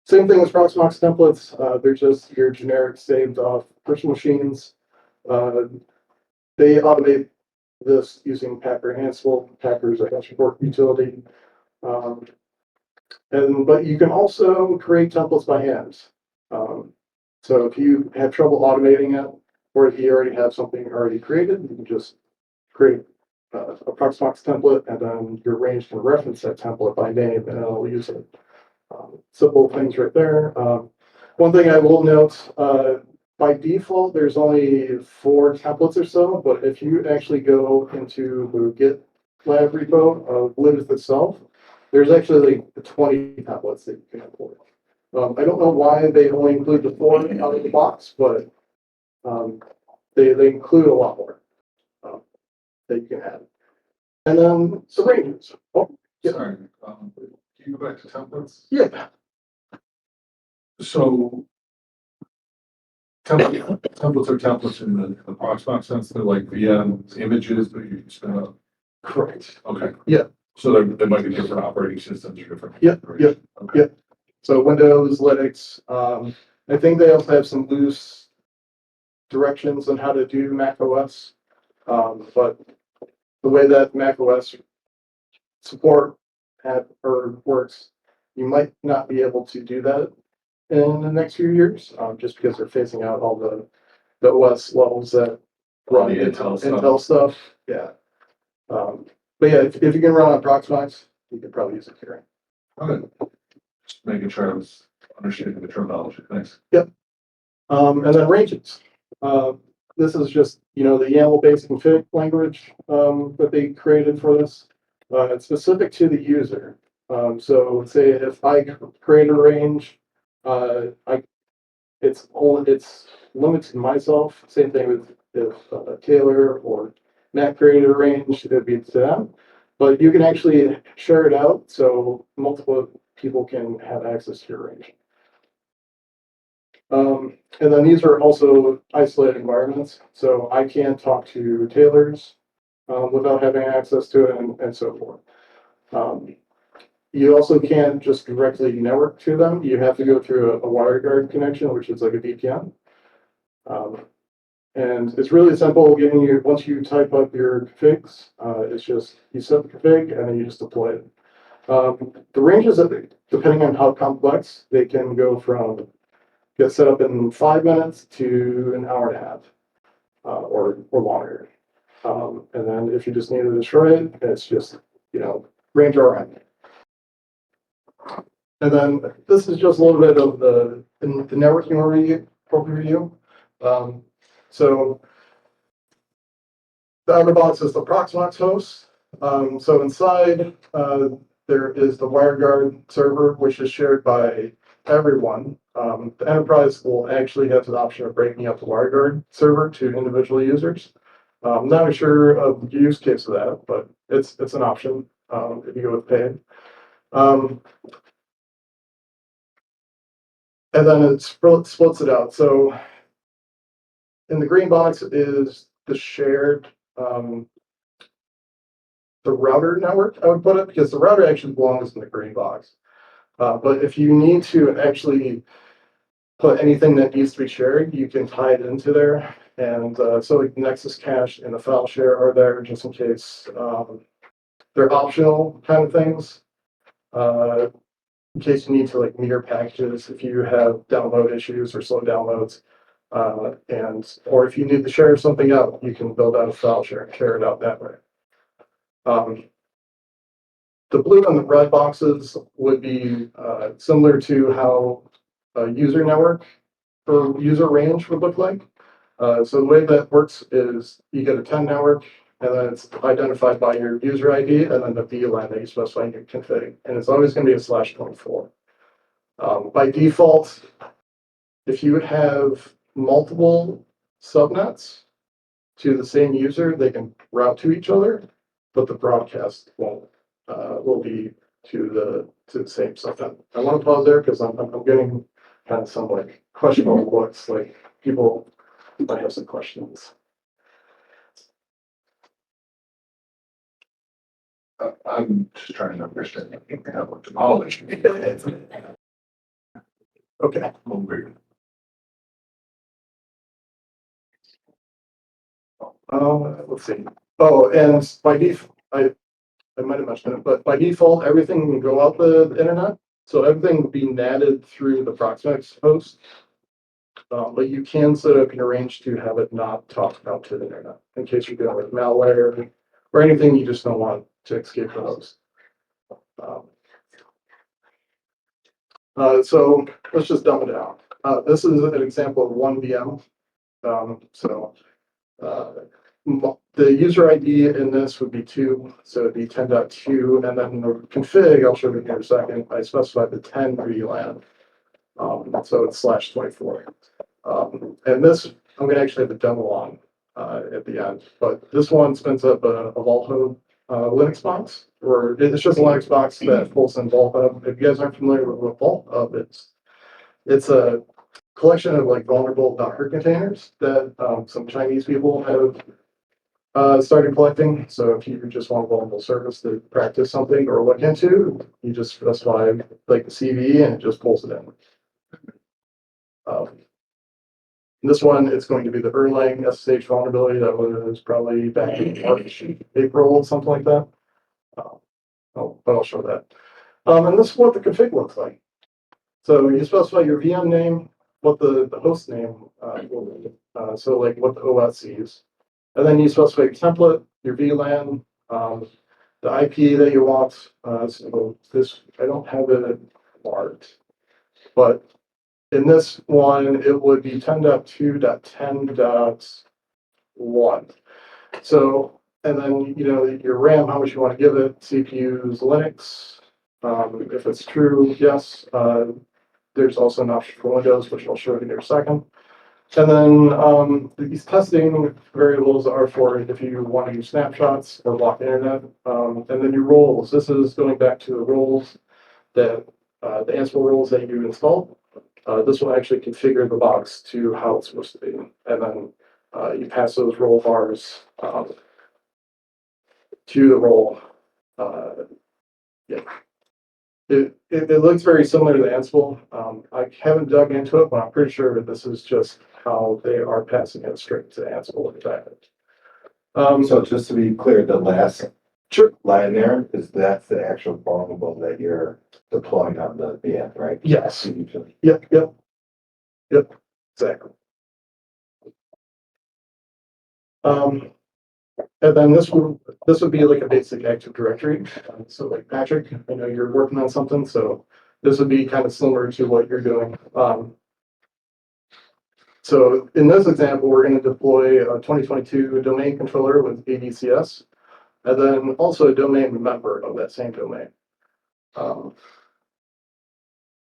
Same thing as Proxmox templates. They're just your generic saved off virtual machines. They automate this using Packer and Ansible. Packer is a hash report utility. But you can also create templates by hand. So if you have trouble automating it, or if you already have something already created, you can just create a Proxmox template, and then your range can reference that template by name, and it'll use it. Simple things right there. One thing I will note, by default, there's only 4 templates or so, but if you actually go into the GitLab repo of Linux itself, there's actually like 20 templates that you can import. I don't know why they only include the 4 out of the box, but they include a lot more that you can add. And then the ranges. Oh, yeah. Sorry, can you go back to templates? Yeah. So templates are templates in the Proxmox sense. They're like VM images that you spin up. Correct. Okay. Yeah. So there might be different operating systems or different. Yep. Okay. Yep. So Windows, Linux. I think they also have some loose directions on how to do Mac OS. But the way that Mac OS support works, you might not be able to do that in the next few years, just because they're phasing out all the OS levels that run the Intel stuff. Yeah. But yeah, if you can run on Proxmox, you could probably use it here. Okay. Just making sure I was understanding the terminology. Thanks. Yep. And then ranges. This is just, the YAML based config language that they created for this. It's specific to the user. So say if I create a range, I it's limited to myself. Same thing with if Taylor or Matt created a range, it'd be to them. But you can actually share it out so multiple people can have access to your range. And then these are also isolated environments, so I can't talk to Taylor's without having access to it and so forth. You also can't just directly network to them. You have to go through a WireGuard connection, which is like a VPN. And it's really simple getting you, once you type up your configs, it's just, you set the config and then you just deploy it. The ranges, depending on how complex, they can go from get set up in 5 minutes to an hour and a half, or longer. And then if you just need to destroy it, it's just, range RM. And then this is just a little bit of the networking overview. So the outer box is the Proxmox host. So inside, there is the WireGuard server, which is shared by everyone. The enterprise will actually have the option of breaking up the WireGuard server to individual users. I'm not sure of the use case of that, but it's an option if you go with paid. And then it splits it out. So in the green box is the shared the router network, I would put it, because the router actually belongs in the green box. But if you need to actually put anything that needs to be shared, you can tie it into there. And so like Nexus cache and the file share are there just in case. They're optional kind of things. In case you need to like mirror packages, if you have download issues or slow downloads, or if you need to share something out, you can build out a file share and share it out that way. The blue and the red boxes would be similar to how a user network or user range would look like. So the way that works is you get a 10 network, and then it's identified by your user ID and then the VLAN that you specify in your config. And it's always going to be a /24. By default, if you have multiple subnets to the same user, they can route to each other, but the broadcast won't. Will be to the same subnet. I want to pause there because I'm getting kind of some like questionable looks, like people might have some questions. I'm just trying to understand. Knowledge. Okay. Let's see. Oh, and by default, I might have mentioned it, but by default, everything can go out the internet. So everything will be natted through the Proxmox host. But you can set up an arrange to have it not talk out to the internet in case you're dealing with malware or anything you just don't want to escape the host. So let's just dumb it down. This is an example of one VM. The user ID in this would be 2, so it'd be 10.2, and then the config, I'll show you here in a second, I specified the 10 VLAN. So it's /24. And this, I'm going to actually have a demo on at the end, but this one spins up a Vault Hub Linux box, or it's just a Linux box that pulls in Vault Hub. If you guys aren't familiar with Vault Hub, it's a collection of like vulnerable Docker containers that some Chinese people have started collecting. So if you just want a vulnerable service to practice something or look into, you just specify like the CV and it just pulls it in. This one, it's going to be the Erlang SSH vulnerability that was probably back in March, April, something like that. But I'll show that. And this is what the config looks like. So you specify your VM name, what the host name will be. So like what the OS sees. And then you specify your template, your VLAN, the IP that you want. So this, I don't have it marked, but in this one, it would be 10.2.10.1. So, and then, your RAM, how much you want to give it, CPU's Linux. If it's true, yes. there's also an option for Windows, which I'll show you in a second. And then these testing variables are for if you want to use snapshots or block internet. And then your roles. This is going back to the roles that the Ansible roles that you install. This will actually configure the box to how it's supposed to be. And then you pass those role bars to the role. Yeah. It looks very similar to the Ansible. I haven't dug into it, but I'm pretty sure that this is just how they are passing it straight to Ansible in fact. So just to be clear, the last Sure. line there is that's the actual vulnerable that you're deploying on the VM, right? Yes. Usually. Yep. Exactly. And then this would be like a basic Active Directory. So like Patrick, I know you're working on something, so this would be kind of similar to what you're doing. So in this example, we're going to deploy a 2022 domain controller with ADCS, and then also a domain member of that same domain.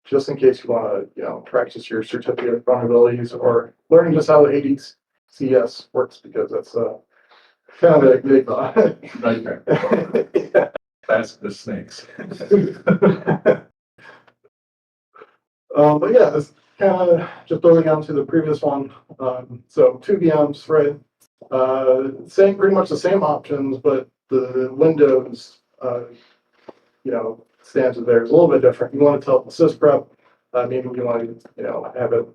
Just in case you want to, practice your certificate vulnerabilities or learning just how the ADCS works, because that's kind of a big Nightmare. Yeah. That's the snakes. But yeah, it's kind of just building on to the previous one. So two VMs, right? Pretty much the same options, but the Windows, standard there is a little bit different. You want to tell the sysprep, maybe you want to, have it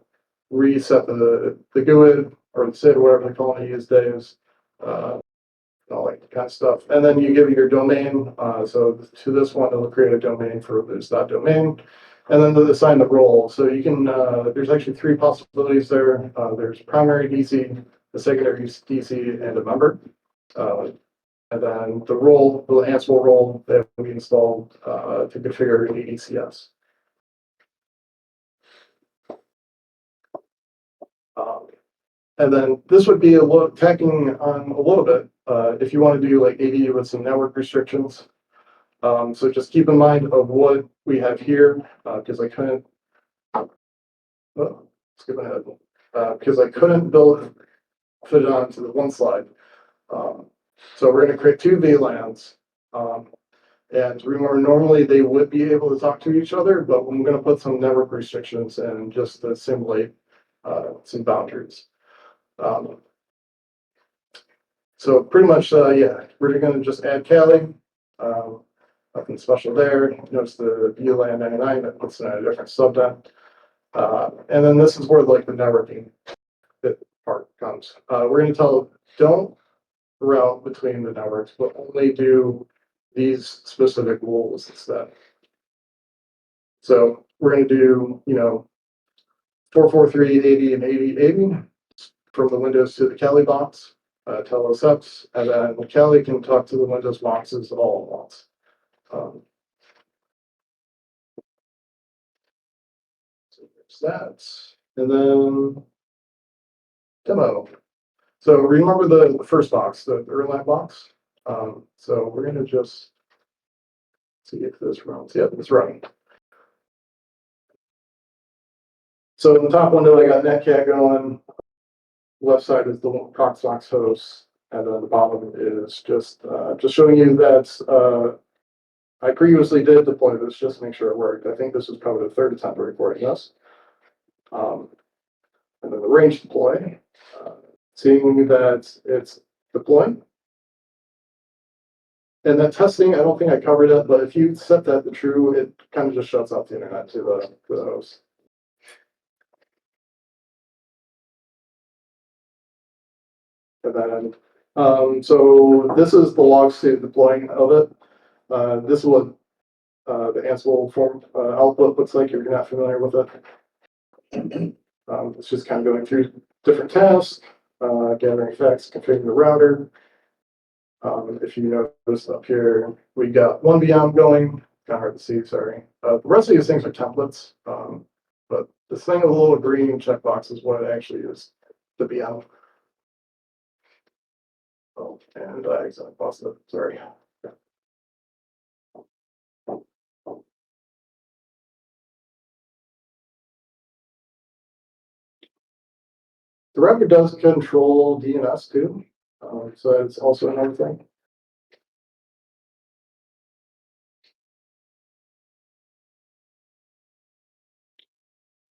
reset the GUID or the SID, whatever they're calling it these days. All that kind of stuff. And then you give it your domain. So to this one, it'll create a domain for this.domain. And then to assign the role. So you can, there's actually three possibilities there. There's primary DC, the secondary DC, and a member. And then the role, the Ansible role that we installed to configure ADCS. And then this would be tacking on a little bit if you want to do like AD with some network restrictions. So just keep in mind of what we have here because I couldn't. Skip ahead because I couldn't fit it onto the one slide. So we're going to create two VLANs. And remember, normally they would be able to talk to each other, but I'm going to put some network restrictions in just to simulate some boundaries. So pretty much, yeah, we're going to just add Kali. Nothing special there. Notice the VLAN 99 that puts in a different subnet. And then this is where like the networking part comes. We're going to tell don't route between the networks, but only do these specific rules instead. So we're going to do, 443.80 and 80.80 from the Windows to the Kali box, tell us ups, and then Kali can talk to the Windows boxes all at once. So there's that. And then demo. So remember the first box, the Erlang box. So we're going to just see if this runs. Yep, it's running. So in the top window, I got Netcat going. Left side is the Proxmox host, and then the bottom is just showing you that I previously did deploy this just to make sure it worked. I think this was probably the third attempt of recording this. And then the range deploy, seeing that it's deploying. And that testing, I don't think I covered it, but if you set that to true, it kind of just shuts off the internet to the host. And then, so this is the log state deploying of it. This is what the Ansible form output looks like if you're not familiar with it. It's just kind of going through different tasks, gathering facts, configuring the router. If you notice up here, we got one VM going, kind of hard to see, sorry. The rest of these things are templates, but this thing with a little green checkbox is what it actually is, the VM. Oh, and I accidentally paused it, sorry. The router does control DNS too, so that's also another thing.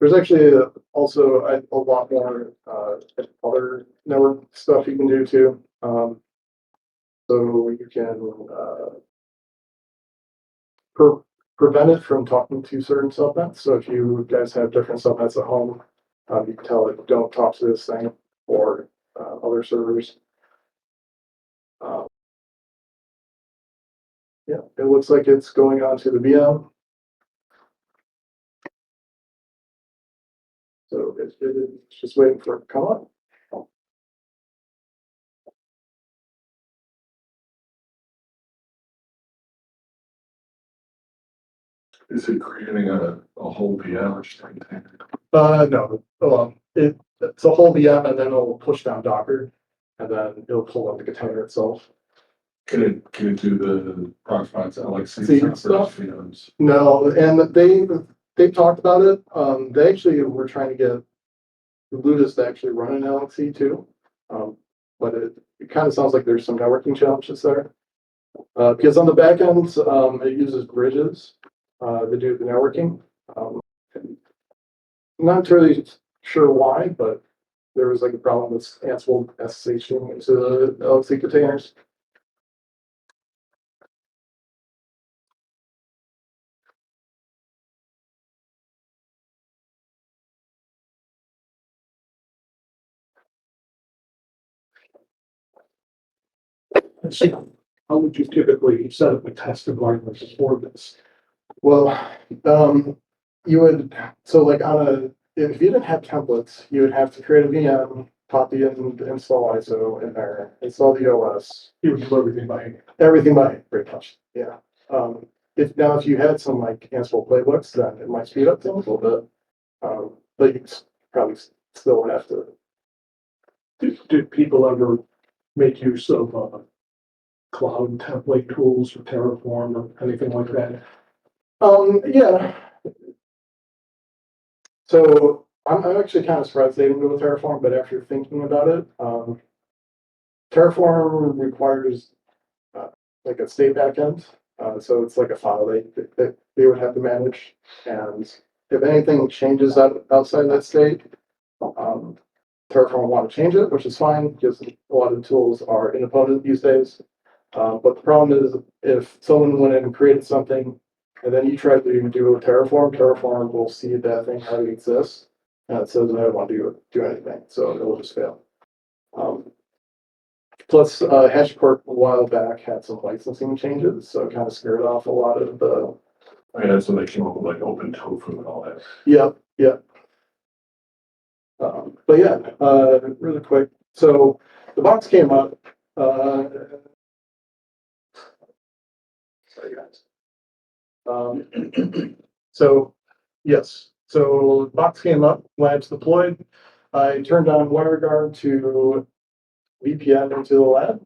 There's actually also a lot more other network stuff you can do too. So you can prevent it from talking to certain subnets. So if you guys have different subnets at home, you can tell it don't talk to this thing or other servers. Yeah, it looks like it's going on to the VM. So it's just waiting for it to come up. Is it creating a whole VM or something? No, it's a whole VM and then it'll push down Docker and then it'll pull up the container itself. Can it do the Proxmox LXC stuff? VMs? No, and they talked about it. They actually were trying to get Ludus to actually run an LXC too. But it kind of sounds like there's some networking challenges there. Because on the back end, it uses bridges to do the networking. I'm not entirely sure why, but there was like a problem with Ansible SSHing into the LXC containers. Let's see, how would you typically set up a test environment for this? Well, you would, so like if you didn't have templates, you would have to create a VM, copy and install ISO in there, install the OS. You would do everything by hand. Everything by hand, pretty much, yeah. If you had some like Ansible playbooks, then it might speed up things a little bit. But you probably still have to. Did people ever make use of cloud template tools or Terraform or anything like that? Yeah. So I'm actually kind of surprised they didn't go with Terraform, but after thinking about it, Terraform requires like a state backend. So it's like a file they would have to manage. And if anything changes outside that state, Terraform will want to change it, which is fine because a lot of the tools are independent these days. But the problem is if someone went in and created something and then you try to do it with Terraform will see that thing already exists. And it says I don't want to do anything. So it will just fail. Plus, HashiCorp a while back had some licensing changes, so it kind of scared off a lot of the. Yeah, so they came up with like open tofu and all that. Yep. But yeah, really quick. So the box came up. Sorry, guys. So yes, so the box came up, labs deployed. I turned on WireGuard to VPN into the lab.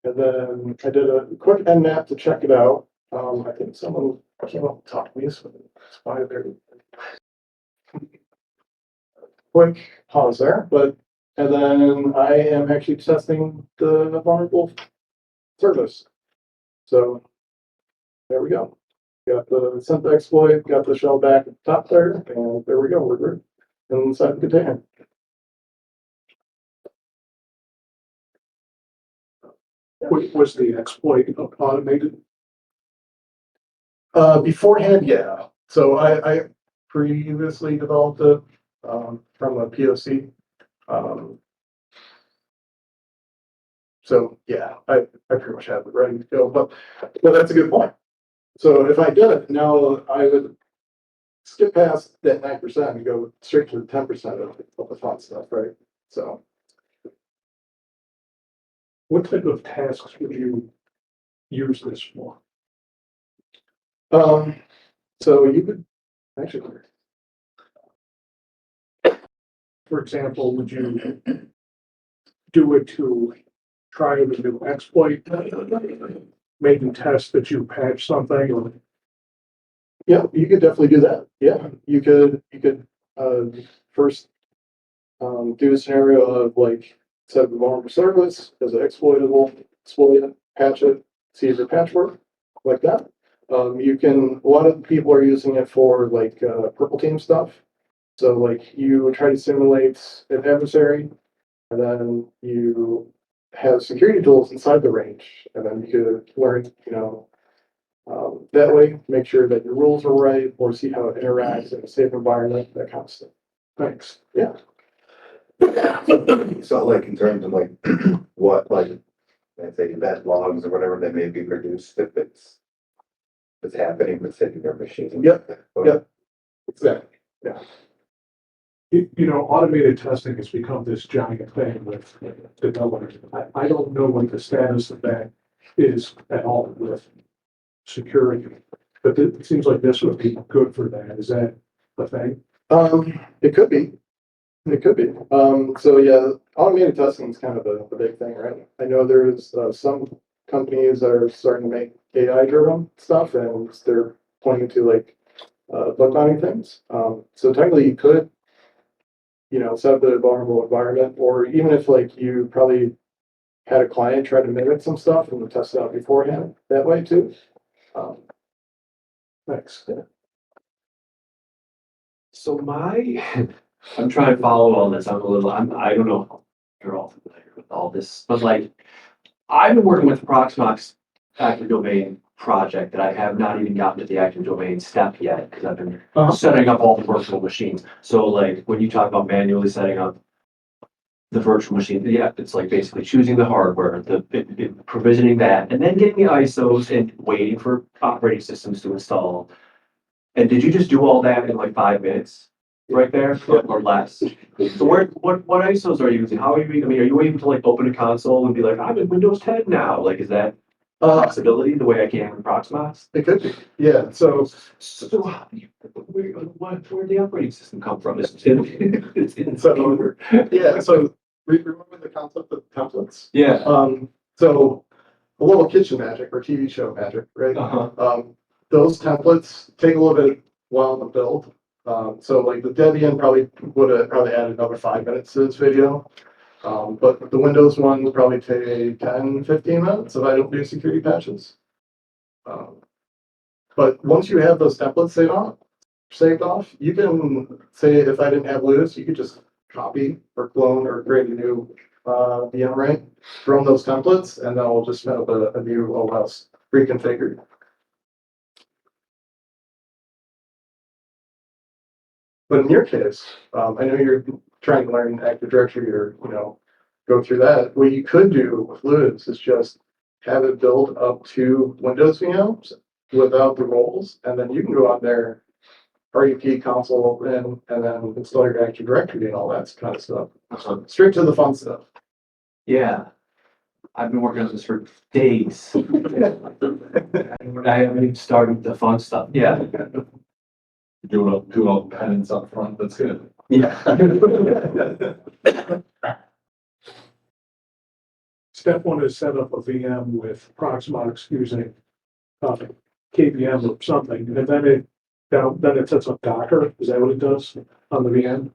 And then I did a quick nmap to check it out. I think someone came up and talked to me, so it's why they're quick pause there. And then I am actually testing the vulnerable service. So there we go. Got the sent exploit, got the shell back at the top there, and there we go. We're good inside the container. Was the exploit automated? Beforehand, yeah. So I previously developed it from a POC. So yeah, I pretty much have it ready to go. But that's a good point. So if I did it now, I would skip past that 9% and go straight to the 10% of the fun stuff, right? So What type of tasks would you use this for? so you could actually. For example, would you do it to try to do exploit, maybe test that you patch something or? Yeah, you could definitely do that. Yeah, you could first do a scenario of like set the vulnerable service as an exploitable, exploit it, patch it, see if your patch work, like that. You can, a lot of people are using it for like purple team stuff. So like you try to simulate an adversary, and then you have security tools inside the range, and then you could learn, that way, make sure that your rules are right, or see how it interacts in a safe environment, that kind of stuff. Thanks. Yeah. So like in terms of like what like, let's say event logs or whatever they may be produced, if it's happening within their machine. Yep. Yep. Exactly. Yeah. Automated testing has become this giant thing with developers. I don't know what the status of that is at all with security, but it seems like this would be good for that. Is that a thing? It could be. It could be. So yeah, automated testing is kind of the big thing, right? I know there's some companies that are starting to make AI driven stuff, and they're pointing to like bug bounty things. So technically you could, set up a vulnerable environment, or even if like you probably had a client try to mimic some stuff and test it out beforehand that way too. Thanks. Yeah. So I'm trying to follow all this. I don't know if you're all familiar with all this, but like, I've been working with Proxmox active domain project that I have not even gotten to the active domain step yet, because I've been setting up all the virtual machines. So like, when you talk about manually setting up the virtual machine, yeah, it's like basically choosing the hardware, provisioning that, and then getting the ISOs and waiting for operating systems to install. And did you just do all that in like 5 minutes right there or less? So what ISOs are you using? How are you, are you able to like open a console and be like, I'm in Windows 10 now? Like, is that a possibility the way I can with Proxmox? It could be. Yeah. So where'd the operating system come from? It's in So, yeah, so remember the concept of templates? Yeah. So a little kitchen magic or TV show magic, right? Those templates take a little bit while to build. So like the Debian probably would have added another 5 minutes to this video. But the Windows one would probably take 10, 15 minutes if I don't do security patches. But once you have those templates saved off, you can say, if I didn't have Linux, you could just copy or clone or create a new VM array from those templates, and then we'll just set up a new OS reconfigured. But in your case, I know you're trying to learn Active Directory or, go through that. What you could do with Linux is just have it build up to Windows VMs without the roles, and then you can go on there, RUP console in, and then install your Active Directory and all that kind of stuff. Straight to the fun stuff. Yeah. I've been working on this for days. I haven't even started the fun stuff. Yeah. Doing all the penance up front, that's good. Yeah. Step one is set up a VM with Proxmox using KVM or something, and then it sets up Docker. Is that what it does on the VM?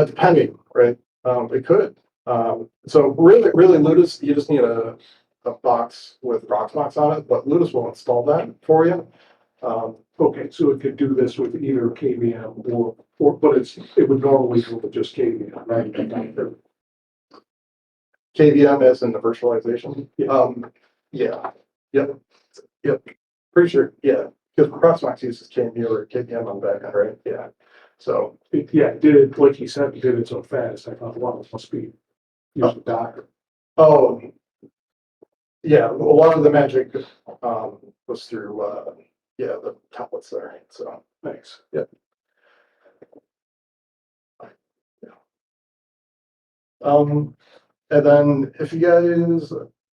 Depending, right? It could. So really Ludus, you just need a box with Proxmox on it, but Ludus will install that for you. Okay, so it could do this with either KVM but it would normally do with just KVM, right? KVM as in the virtualization. Yeah. Yep. Pretty sure. Yeah, because Proxmox uses KVM or KVM on the back end, right? Yeah. So It did it, like you said, it did it so fast. I thought, wow, it must be using Docker. Oh, yeah, a lot of the magic was through the templates there. So Thanks. yeah. And then if you guys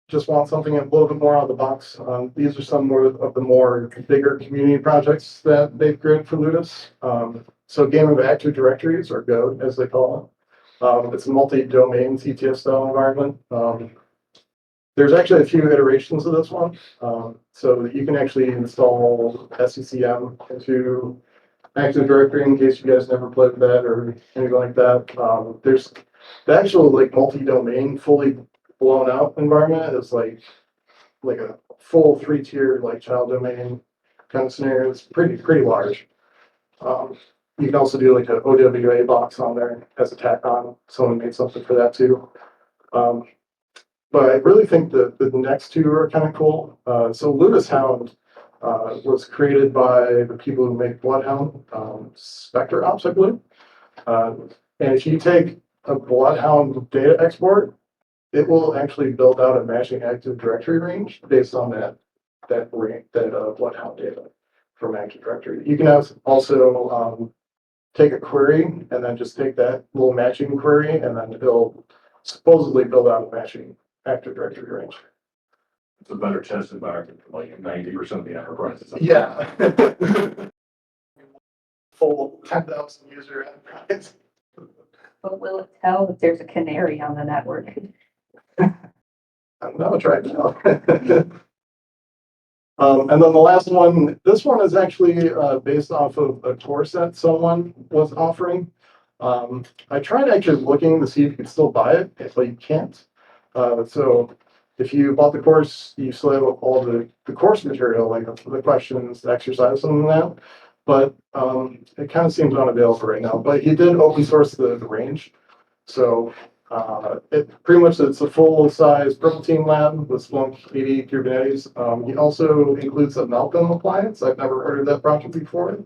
just want something a little bit more out of the box, these are some more of the more bigger community projects that they've created for Ludus. So Game of Active Directories, or Go as they call it. It's a multi-domain CTF style environment. There's actually a few iterations of this one. So you can actually install SCCM into Active Directory, in case you guys never played with that or anything like that. There's the actual like multi-domain, fully blown out environment is like a full 3-tier like child domain kind of scenario. It's pretty large. You can also do like an OWA box on there as a tack on. Someone made something for that too. But I really think the next two are kind of cool. So Ludus Hound was created by the people who make Bloodhound, Spectre Ops, I believe. And if you take a Bloodhound data export, it will actually build out a matching Active Directory range based on that Bloodhound data from Active Directory. You can also take a query and then just take that little matching query and then it'll supposedly build out a matching Active Directory range. It's a better test environment for like 90% of the enterprises. Yeah. Full 10,000 user enterprise. But will it tell if there's a canary on the network? I'm gonna try it now. And then the last one, this one is actually based off of a core set someone was offering. I tried actually looking to see if you could still buy it, but you can't. So if you bought the course, you still have all the course material, like the questions, the exercises, and that. But it kind of seems unavailable right now. But he did open source the range. So it pretty much it's a full size purple team lab with Splunk 80 Kubernetes. He also includes a Malcolm appliance. I've never heard of that project before,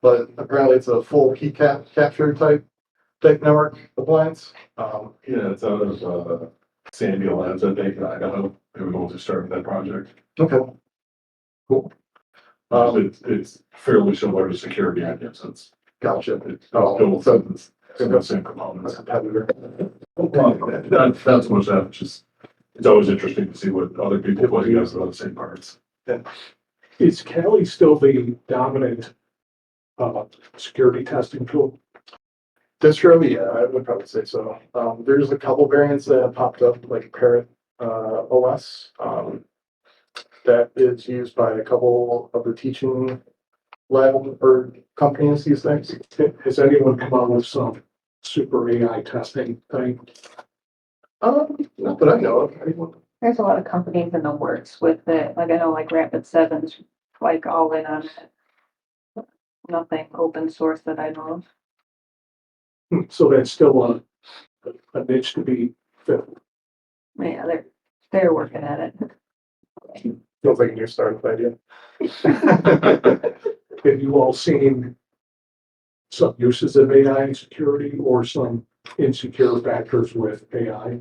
but apparently it's a full key capture type network appliance. Yeah, it's out of Sandy Labs, I think, in Idaho. They were going to start that project. Okay, cool. It's fairly similar to security, I guess. It's Gotcha. built So some of the same components. competitor. Not so much that, it's always interesting to see what other people put together on the same parts. Is Kali still the dominant security testing tool? Distro, yeah, I would probably say so. There's a couple variants that have popped up, like Parrot OS, that is used by a couple of the teaching lab or companies these days. Has anyone come out with some super AI testing thing? Not that I know of. Anyone? There's a lot of companies in the works with it. Like I know like Rapid7's like all in on it. Nothing open source that I know of. So that's still a niche to be filled. Yeah, they're working at it. Feels like a new startup idea. Have you all seen some uses of AI in security or some insecure factors with AI?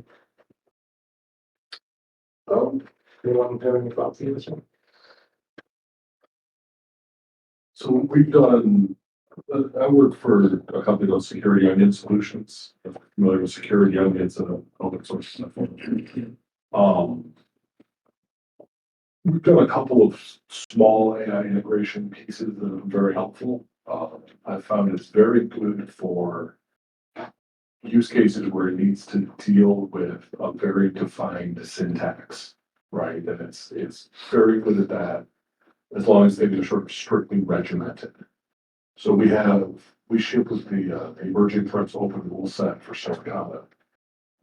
Anyone have any thoughts on this one? So we've done, I work for a company called Security Onion Solutions. If you're familiar with Security Onion, it's an open source platform. We've done a couple of small AI integration pieces that are very helpful. I found it's very good for use cases where it needs to deal with a very defined syntax, right? And it's very good at that, as long as they do sort of strictly regimented. So we ship with the emerging threats open rule set for Suricata.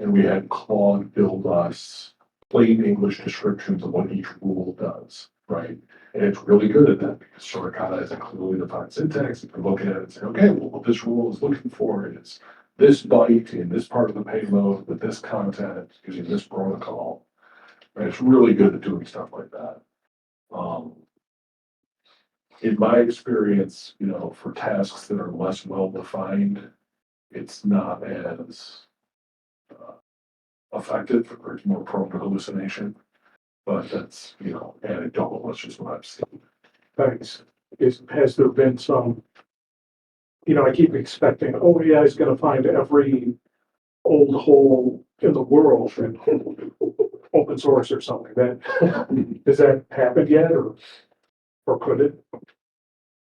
And we had Claude build us plain English descriptions of what each rule does, right? And it's really good at that because Suricata has a clearly defined syntax. You can look at it and say, okay, well, what this rule is looking for is this byte in this part of the payload with this content using this protocol. And it's really good at doing stuff like that. In my experience, for tasks that are less well-defined, it's not as effective or it's more prone to hallucination. But that's, anecdotal. That's just what I've seen. Thanks. Has there been some, I keep expecting, AI is going to find every old hole in the world and open source or something. Has that happened yet or could it?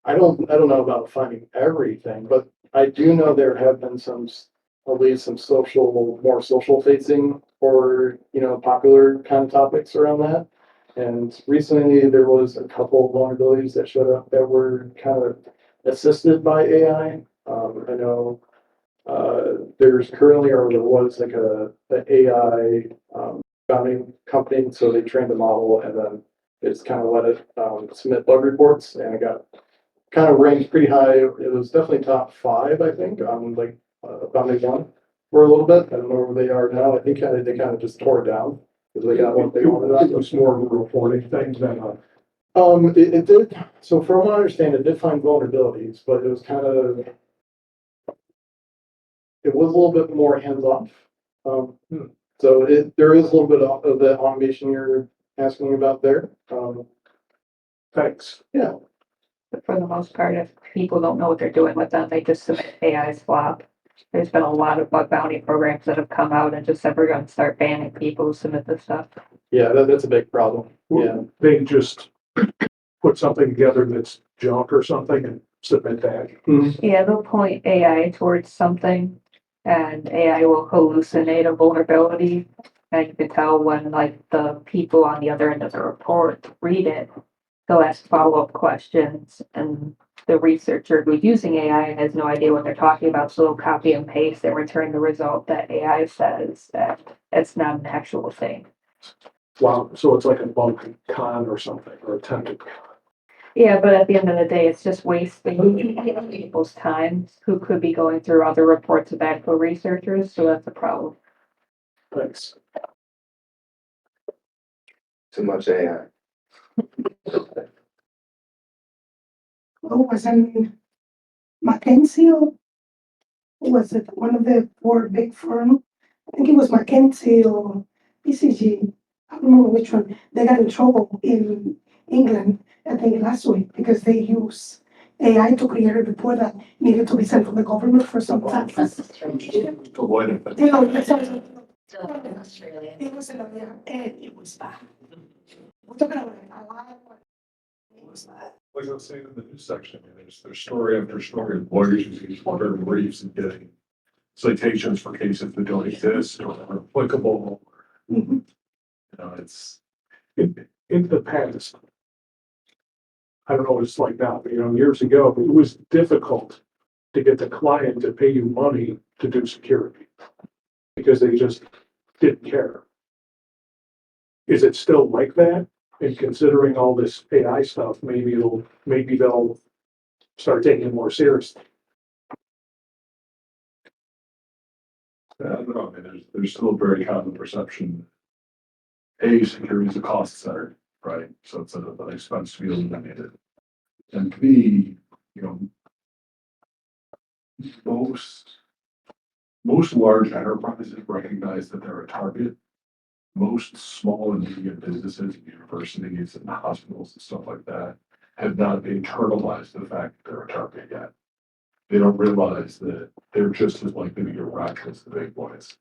I don't know about finding everything, but I do know there have been at least some more social facing or, popular kind of topics around that. And recently there was a couple of vulnerabilities that showed up that were kind of assisted by AI. I know, there's currently, or there was like an AI, founding company, so they trained the model and then it's kind of let it, submit bug reports and it got kind of ranked pretty high. It was definitely top 5, I think, on like, founding one for a little bit. I don't know where they are now. I think they kind of just tore it down because they got what they wanted. It was more of a reporting thing than a. It did, so from what I understand, it did find vulnerabilities, but it was kind of, it was a little bit more hands-off. So there is a little bit of that automation you're asking about there. Thanks. Yeah, But for the most part, if people don't know what they're doing with them, they just submit AI swap. There's been a lot of bug bounty programs that have come out and just said we're gonna start banning people who submit this stuff. yeah, that's a big problem. Yeah, They just put something together that's junk or something and submit that. Yeah, they'll point AI towards something and AI will hallucinate a vulnerability. And you can tell when like the people on the other end of the report read it, they'll ask follow-up questions and the researcher who's using AI has no idea what they're talking about, so they'll copy and paste and return the result that AI says that it's not an actual thing. Wow, so it's like a bug con or something, or attempted con. Yeah, but at the end of the day, it's just wasting people's time who could be going through other reports of actual researchers, so that's a problem. Thanks. Too much AI. Who was in Mackenzie or who was it? One of the 4 big firm. I think it was Mackenzie or BCG. I don't remember which one. They got in trouble in England, I think last week, because they use AI to create a report that needed to be sent from the government for some taxes. To avoid it. You know, it's Still in Australia. it was and it was bad. We're talking about a lot. It was bad. Like I was saying in the news section, I mean, there's story after story of lawyers using these water briefs and getting citations for cases that don't exist or are applicable. You know, it's. In the past, I don't know what it's like now, but years ago, it was difficult to get the client to pay you money to do security because they just didn't care. Is it still like that? And considering all this AI stuff, maybe they'll start taking it more seriously. I don't know, I mean, there's still a very common perception. A, security is a cost center, right? So it's an expense to be eliminated. And B, most large enterprises recognize that they're a target. Most small and medium businesses, universities and hospitals and stuff like that have not internalized the fact that they're a target yet. They don't realize that they're just as likely to get wrecked as the big boys.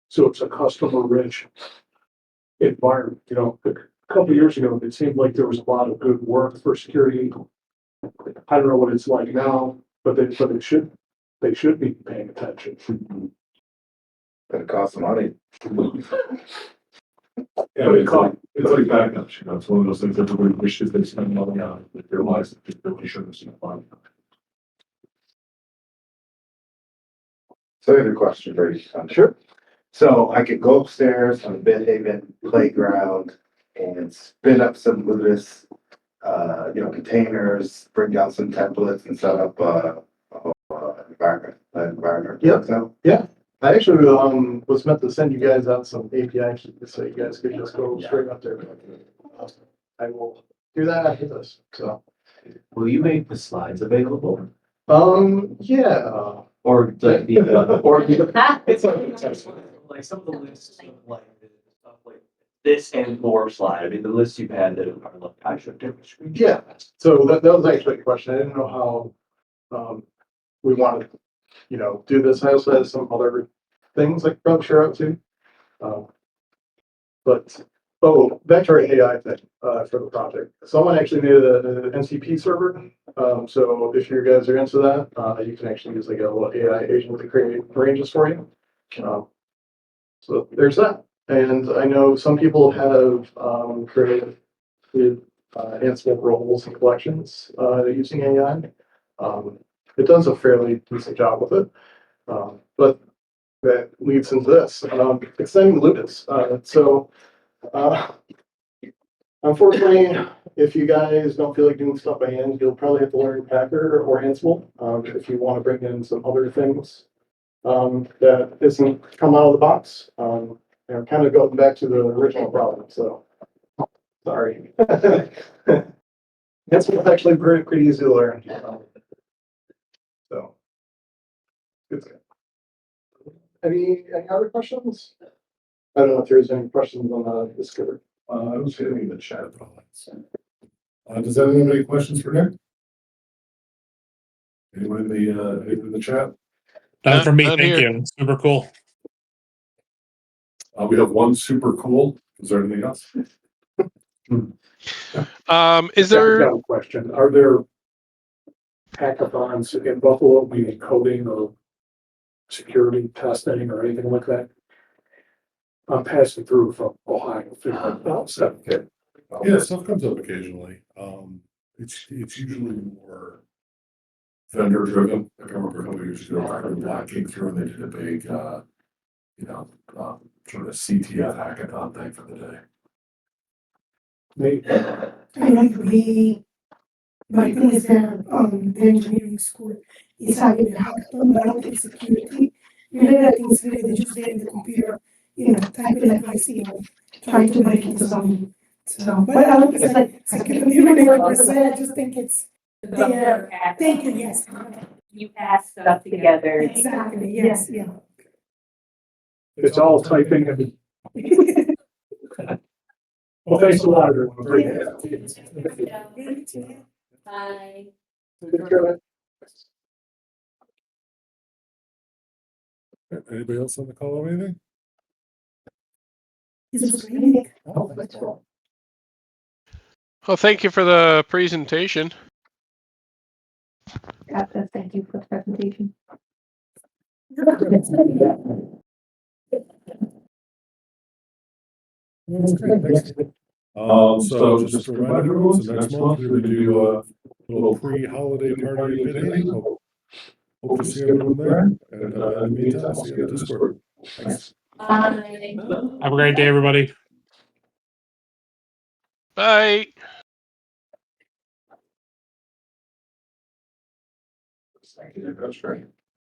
So it's a customer rich environment, a couple of years ago, it seemed like there was a lot of good work for security. I don't know what it's like now, but they should be paying attention. But it costs money. Yeah, it's like backups, it's one of those things everybody wishes they spend money on, but they realize that they really shouldn't spend money on. So I have a question for you. sure. So I could go upstairs on the Bed Haven playground and spin up some Ludus, containers, bring down some templates and set up environment. Yep. So I actually, was meant to send you guys out some API keys so you guys could just go straight up there. I will do that after this, so. Will you make the slides available? Yeah. Or it's like some of the lists of like stuff like this and more slide. I mean, the lists you've had that are like actually different screens. Yeah, so that was actually a question. I didn't know how, we wanted, do this. I also had some other things I could probably share out too. But, back to our AI thing, for the project. Someone actually made an NCP server. So if you guys are into that, you can actually use like a little AI agent to create ranges for you. So there's that. And I know some people have, created with Ansible roles and collections using AI. It does a fairly decent job with it. But that leads into this, extending Ludus. Unfortunately, if you guys don't feel like doing stuff by hand, you'll probably have to learn Packer or Ansible if you want to bring in some other things that isn't come out of the box. And kind of going back to the original problem. So sorry. Ansible is actually pretty easy to learn. So good stuff. Any other questions? I don't know if there's any questions on the Discord. I don't see any in the chat. Does anyone have any questions for Nick? Anyone in the chat? None from me. Not Thank here. you. Super cool. We have one super cool. Is there anything else? Is I've there? got a question. Are there hackathons in Buffalo, meaning coding or security testing or anything like that? I'm passing through from Ohio. Yeah, stuff comes up occasionally. It's usually more vendor driven. I can remember a couple years ago, Black came through and they did a big, sort of CTF hackathon thing for the day. I like my thing is there, the engineering school is having a hackathon, but I don't think security related. I think it's really just getting the computer, typing like crazy or trying to break into something. So, but I don't think it's like security related per se. I just think it's there. Thank you, yes. You pass stuff together. Exactly, yes, yeah. It's all typing and. Well, thanks a lot, everyone. Great to have you. Bye. Take care. Anybody else on the call or anything? This was great. Oh, that's cool. Well, thank you for the presentation. Got this. Thank you for the presentation. That's great. Thanks. So just to remind everyone, so next month we're going to do a little pre-holiday party at Bit. Hope to see everyone there. And in the meantime, I'll see you on the Discord. Thanks. Bye. Have a great day, everybody. Bye. Thank you. That's great.